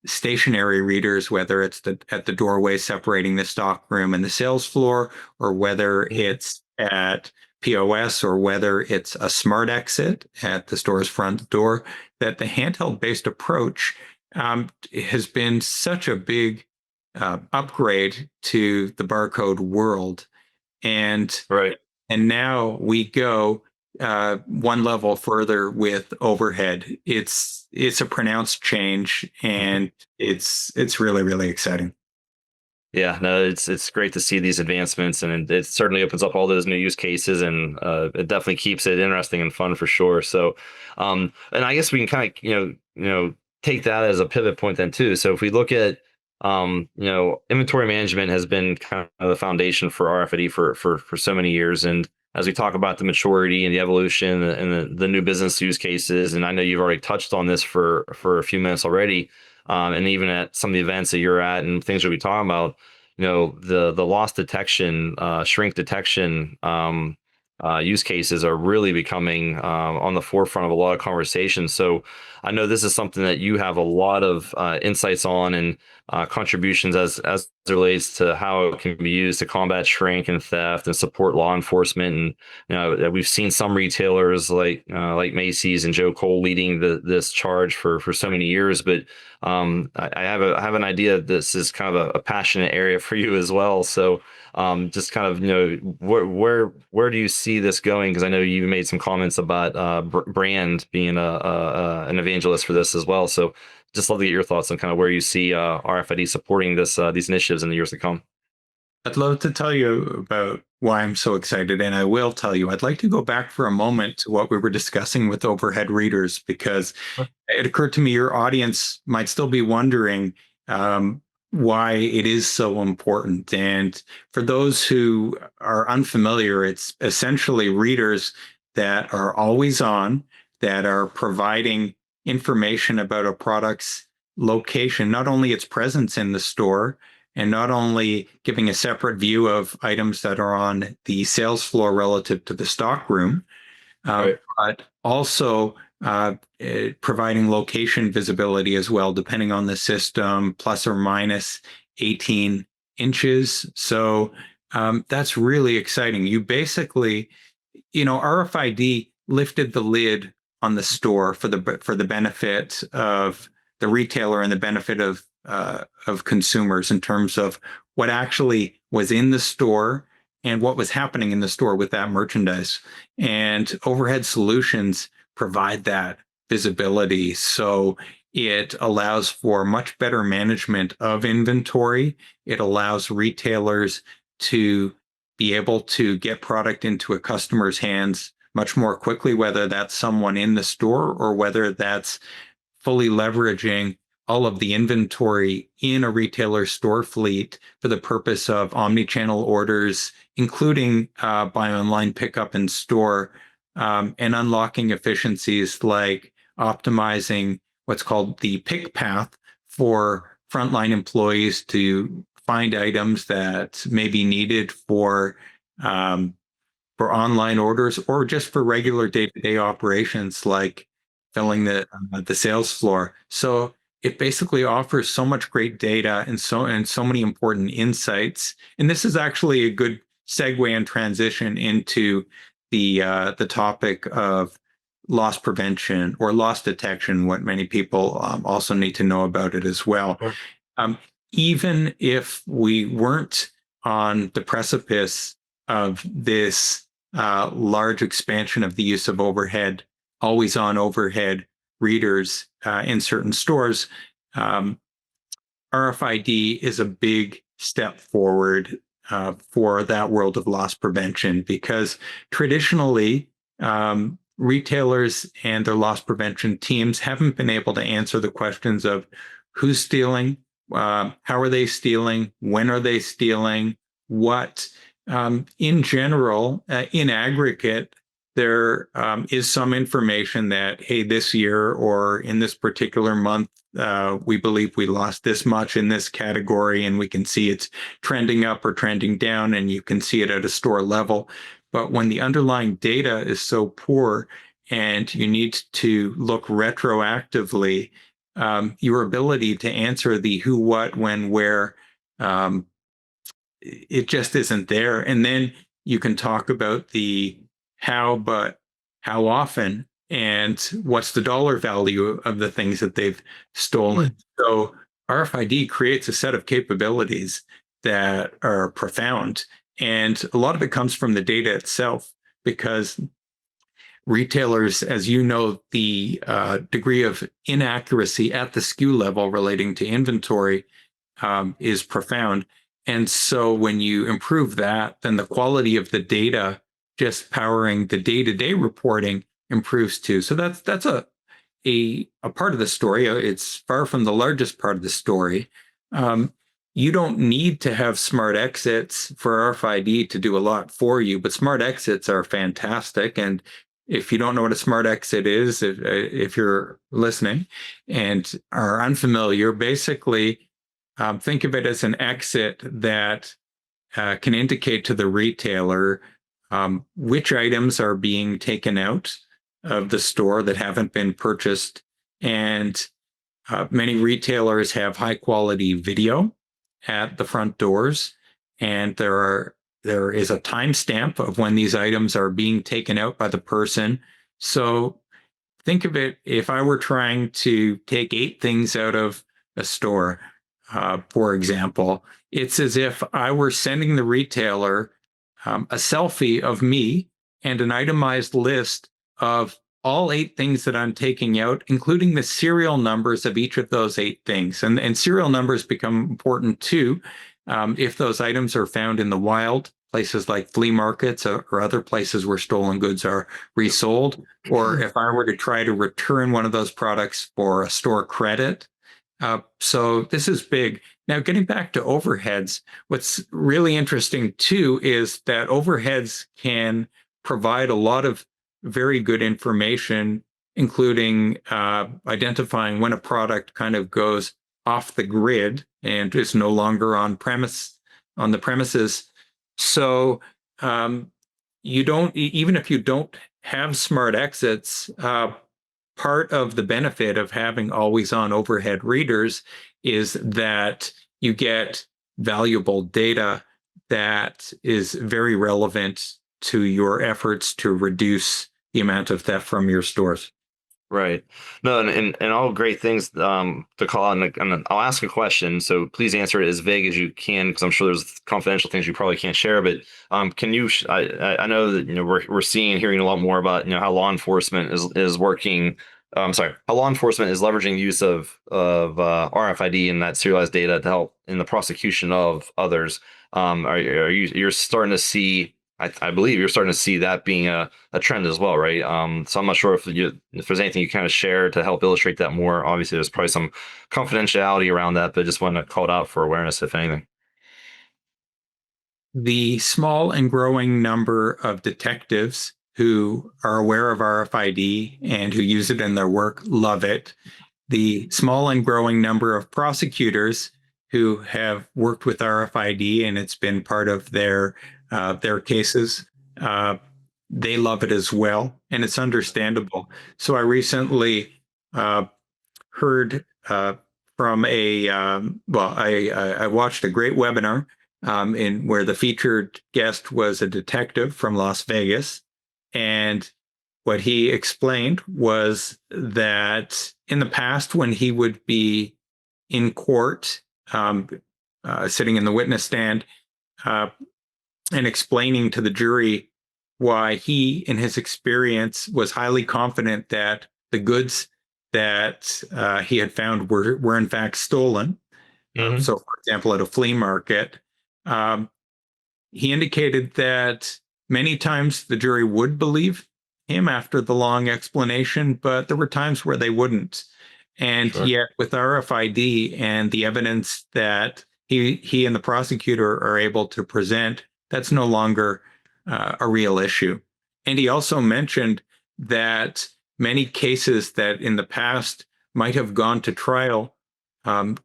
stationary readers, whether it's at the doorway separating the stock room and the sales floor, or whether it's at POS, or whether it's a smart exit at the store's front door, that the handheld-based approach has been such a big upgrade to the barcode world. And Right. And now we go one level further with overhead. It's a pronounced change, and it's really, really exciting. Yeah, no, it's great to see these advancements, and it certainly opens up all those new use cases, and it definitely keeps it interesting and fun for sure. So, and I guess we can kind of take that as a pivot point then too. So if we look at inventory management has been kind of the foundation for RFID for so many years, and as we talk about the maturity and the evolution and the new business use cases, and I know you've already touched on this for a few minutes already. And even at some of the events that you're at and things we'll be talking about, the loss detection, shrink detection use cases are really becoming on the forefront of a lot of conversations. So I know this is something that you have a lot of insights on, and contributions as it relates to how it can be used to combat shrink and theft and support law enforcement. And we've seen some retailers like Macy's and Joe Cole leading this charge for so many years. But I have an idea that this is kind of a passionate area for you as well. So just kind of where do you see this going? Because I know you made some comments about brand being an evangelist for this as well. So just love to get your thoughts on kind of where you see RFID supporting these initiatives in the years to come. I'd love to tell you about why I'm so excited, and I will tell you. I'd like to go back for a moment to what we were discussing with overhead readers, because it occurred to me your audience might still be wondering why it is so important. And for those who are unfamiliar, it's essentially readers that are always on, that are providing information about a product's location, not only its presence in the store, and not only giving a separate view of items that are on the sales floor relative to the stock room, Right. but also providing location visibility as well, depending on the system, plus or minus 18 inches. So that's really exciting. You basically, RFID lifted the lid on the store for the benefit of the retailer and the benefit of consumers, in terms of what actually was in the store and what was happening in the store with that merchandise. And overhead solutions provide that visibility. So it allows for much better management of inventory. It allows retailers to be able to get product into a customer's hands much more quickly, whether that's someone in the store or whether that's fully leveraging all of the inventory in a retailer store fleet for the purpose of omni-channel orders, including buy online, pickup in store, and unlocking efficiencies like optimizing what's called the pick path for frontline employees to find items that may be needed for online orders or just for regular day-to-day operations like filling the sales floor. So it basically offers so much great data and so many important insights. And this is actually a good segue and transition into the topic of loss prevention or loss detection, what many people also need to know about it as well. Sure. Even if we weren't on the precipice of this large expansion of the use of always on overhead readers in certain stores, RFID is a big step forward for that world of loss prevention, because traditionally retailers and their loss prevention teams haven't been able to answer the questions of who's stealing, how are they stealing, when are they stealing, what. In general, in aggregate, there is some information that, hey, this year or in this particular month, we believe we lost this much in this category, and we can see it's trending up or trending down, and you can see it at a store level. But when the underlying data is so poor and you need to look retroactively, your ability to answer the who, what, when, where, it just isn't there. And then you can talk about the how, but how often, and what's the dollar value of the things that they've stolen. So RFID creates a set of capabilities that are profound. And a lot of it comes from the data itself, because retailers, as you know, the degree of inaccuracy at the SKU level relating to inventory is profound. And so when you improve that, then the quality of the data just powering the day-to-day reporting improves too. So that's a part of the story. It's far from the largest part of the story. You don't need to have smart exits for RFID to do a lot for you, but smart exits are fantastic. And if you don't know what a smart exit is, if you're listening and are unfamiliar, basically, think of it as an exit that can indicate to the retailer which items are being taken out of the store that haven't been purchased. And many retailers have high quality video at the front doors, and there is a timestamp of when these items are being taken out by the person. So think of it, if I were trying to take 8 things out of a store, for example, it's as if I were sending the retailer a selfie of me and an itemized list of all 8 things that I'm taking out, including the serial numbers of each of those 8 things. And serial numbers become important too if those items are found in the wild, places like flea markets or other places where stolen goods are resold, or if I were to try to return one of those products for a store credit. So this is big. Now, getting back to overheads, what's really interesting too is that overheads can provide a lot of very good information, including identifying when a product kind of goes off the grid and is no longer on the premises. So you don't, even if you don't have smart exits, part of the benefit of having always on overhead readers is that you get valuable data that is very relevant to your efforts to reduce the amount of theft from your stores. Right. No, and all great things to call out. And I'll ask a question, so please answer it as vague as you can, because I'm sure there's confidential things you probably can't share. But can you? I know that we're seeing and hearing a lot more about how law enforcement is working I'm sorry, how law enforcement is leveraging the use of RFID and that serialized data to help in the prosecution of others. You're starting to see? I believe you're starting to see that being a trend as well, right? So I'm not sure if there's anything you kind of share to help illustrate that more. Obviously, there's probably some confidentiality around that, but just want to call it out for awareness, if anything. The small and growing number of detectives who are aware of RFID and who use it in their work love it. The small and growing number of prosecutors who have worked with RFID and it's been part of their cases, they love it as well, and it's understandable. So I recently heard from I watched a great webinar in where the featured guest was a detective from Las Vegas, and what he explained was that in the past, when he would be in court, sitting in the witness stand, and explaining to the jury why he, in his experience, was highly confident that the goods that he had found were in fact stolen. Mhm. So, for example, at a flea market, he indicated that many times the jury would believe him after the long explanation, but there were times where they wouldn't. And Sure. yet, with RFID and the evidence that he and the prosecutor are able to present, that's no longer a real issue. And he also mentioned that many cases that in the past might have gone to trial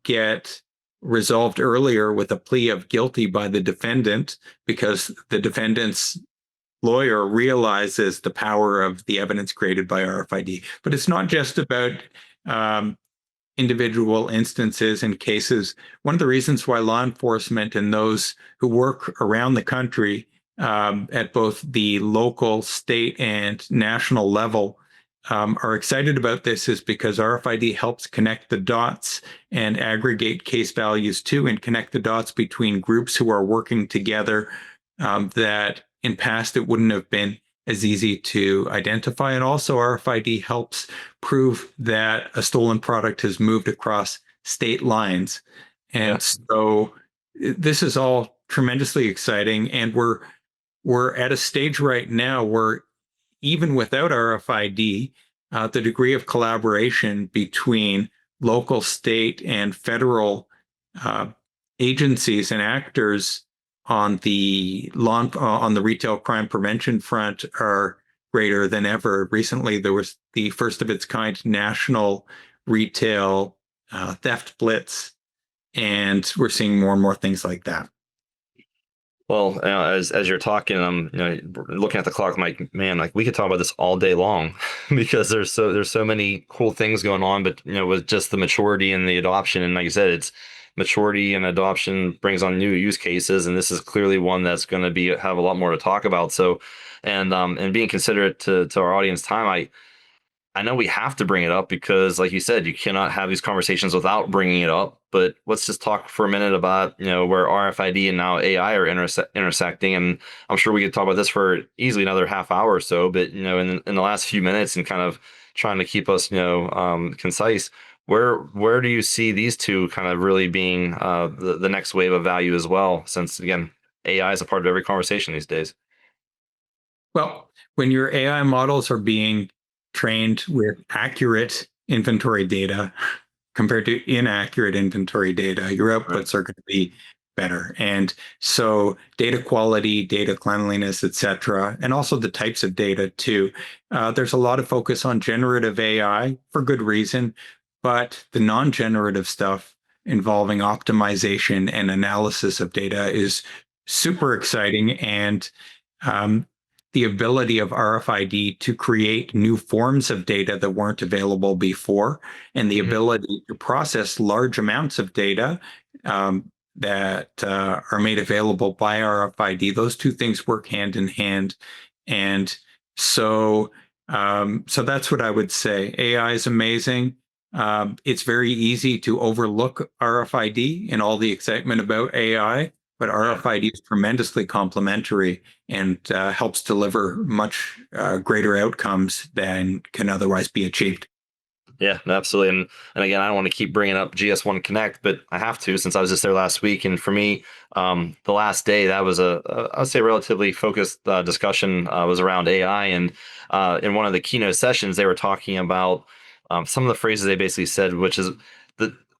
get resolved earlier with a plea of guilty by the defendant because the defendant's lawyer realizes the power of the evidence created by RFID. But it's not just about individual instances and cases. One of the reasons why law enforcement and those who work around the country at both the local, state, and national level are excited about this is because RFID helps connect the dots and aggregate case values too, and connect the dots between groups who are working together that in past it wouldn't have been as easy to identify. And also RFID helps prove that a stolen product has moved across state lines. And so this is all tremendously exciting. And we're at a stage right now where even without RFID, the degree of collaboration between local, state, and federal agencies and actors on the retail crime prevention front are greater than ever. Recently, there was the first of its kind national retail theft blitz, and we're seeing more and more things like that. Well, as you're talking, I'm looking at the clock. I'm like, man, like we could talk about this all day long because there's so many cool things going on. But with just the maturity and the adoption, and like you said, it's maturity and adoption brings on new use cases, and this is clearly one that's going to have a lot more to talk about. So, and being considerate to our audience time, I know we have to bring it up because, like you said, you cannot have these conversations without bringing it up. But let's just talk for a minute about where RFID and now AI are intersecting. And I'm sure we could talk about this for easily another half hour or so. But in the last few minutes, and kind of trying to keep us concise, where do you see these two kind of really being the next wave of value as well? Since again, AI is a part of every conversation these days. Well, when your AI models are being trained with accurate inventory data compared to inaccurate inventory data, your outputs are going to be better. And so data quality, data cleanliness, etc., and also the types of data too. There's a lot of focus on generative AI for good reason, but the non-generative stuff involving optimization and analysis of data is super exciting. And the ability of RFID to create new forms of data that weren't available before, and the ability to process large amounts of data that are made available by RFID. Those two things work hand in hand. And so that's what I would say. AI is amazing. It's very easy to overlook RFID and all the excitement about AI. But RFID is tremendously complementary and helps deliver much greater outcomes than can otherwise be achieved. Yeah, no, absolutely. And again, I don't want to keep bringing up GS1 Connect, but I have to since I was just there last week. And for me, the last day that was I would say relatively focused discussion was around AI. And in one of the keynote sessions, they were talking about some of the phrases they basically said, which is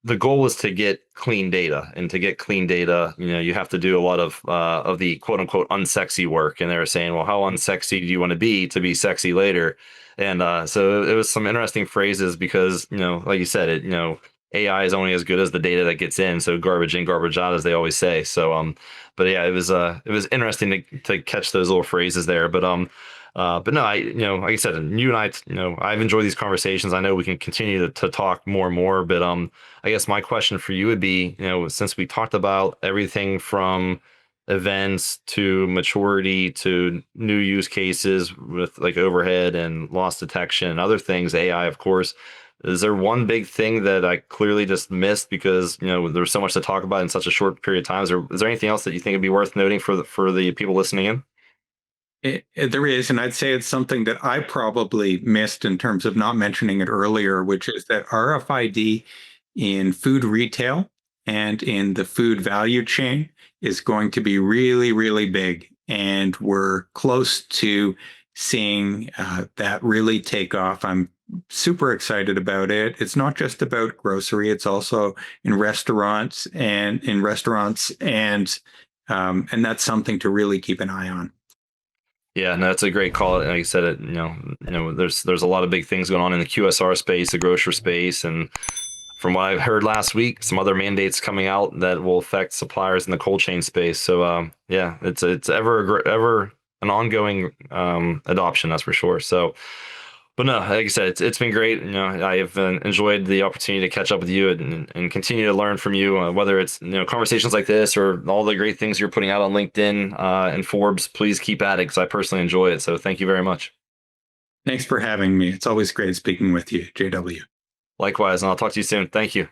the goal was to get clean data, and to get clean data, you have to do a lot of the quote unquote unsexy work. And they were saying, well, how unsexy do you want to be sexy later? And so it was some interesting phrases because, like you said, AI is only as good as the data that gets in. So garbage in, garbage out, as they always say. So, but yeah, it was interesting to catch those little phrases there. But no, like I said, you and I, I've enjoyed these conversations. I know we can continue to talk more and more, but I guess my question for you would be, since we talked about everything from events to maturity to new use cases with like overhead and loss detection and other things, AI, of course, is there one big thing that I clearly just missed because, there's so much to talk about in such a short period of time? Is there anything else that you think would be worth noting for the people listening in? There is, and I'd say it's something that I probably missed in terms of not mentioning it earlier, which is that RFID in food retail and in the food value chain is going to be really, really big. And we're close to seeing that really take off. I'm super excited about it. It's not just about grocery, it's also in restaurants and and that's something to really keep an eye on. Yeah, no, that's a great call. Like you said, there's a lot of big things going on in the QSR space, the grocery space, and from what I've heard last week, some other mandates coming out that will affect suppliers in the cold chain space. So yeah, it's ever an ongoing adoption, that's for sure. So, but no, like I said, it's been great. I have enjoyed the opportunity to catch up with you and continue to learn from you, whether it's conversations like this or all the great things you're putting out on LinkedIn and Forbes. Please keep at it because I personally enjoy it. So thank you very much. Thanks for having me. It's always great speaking with you, JW. Likewise, and I'll talk to you soon. Thank you.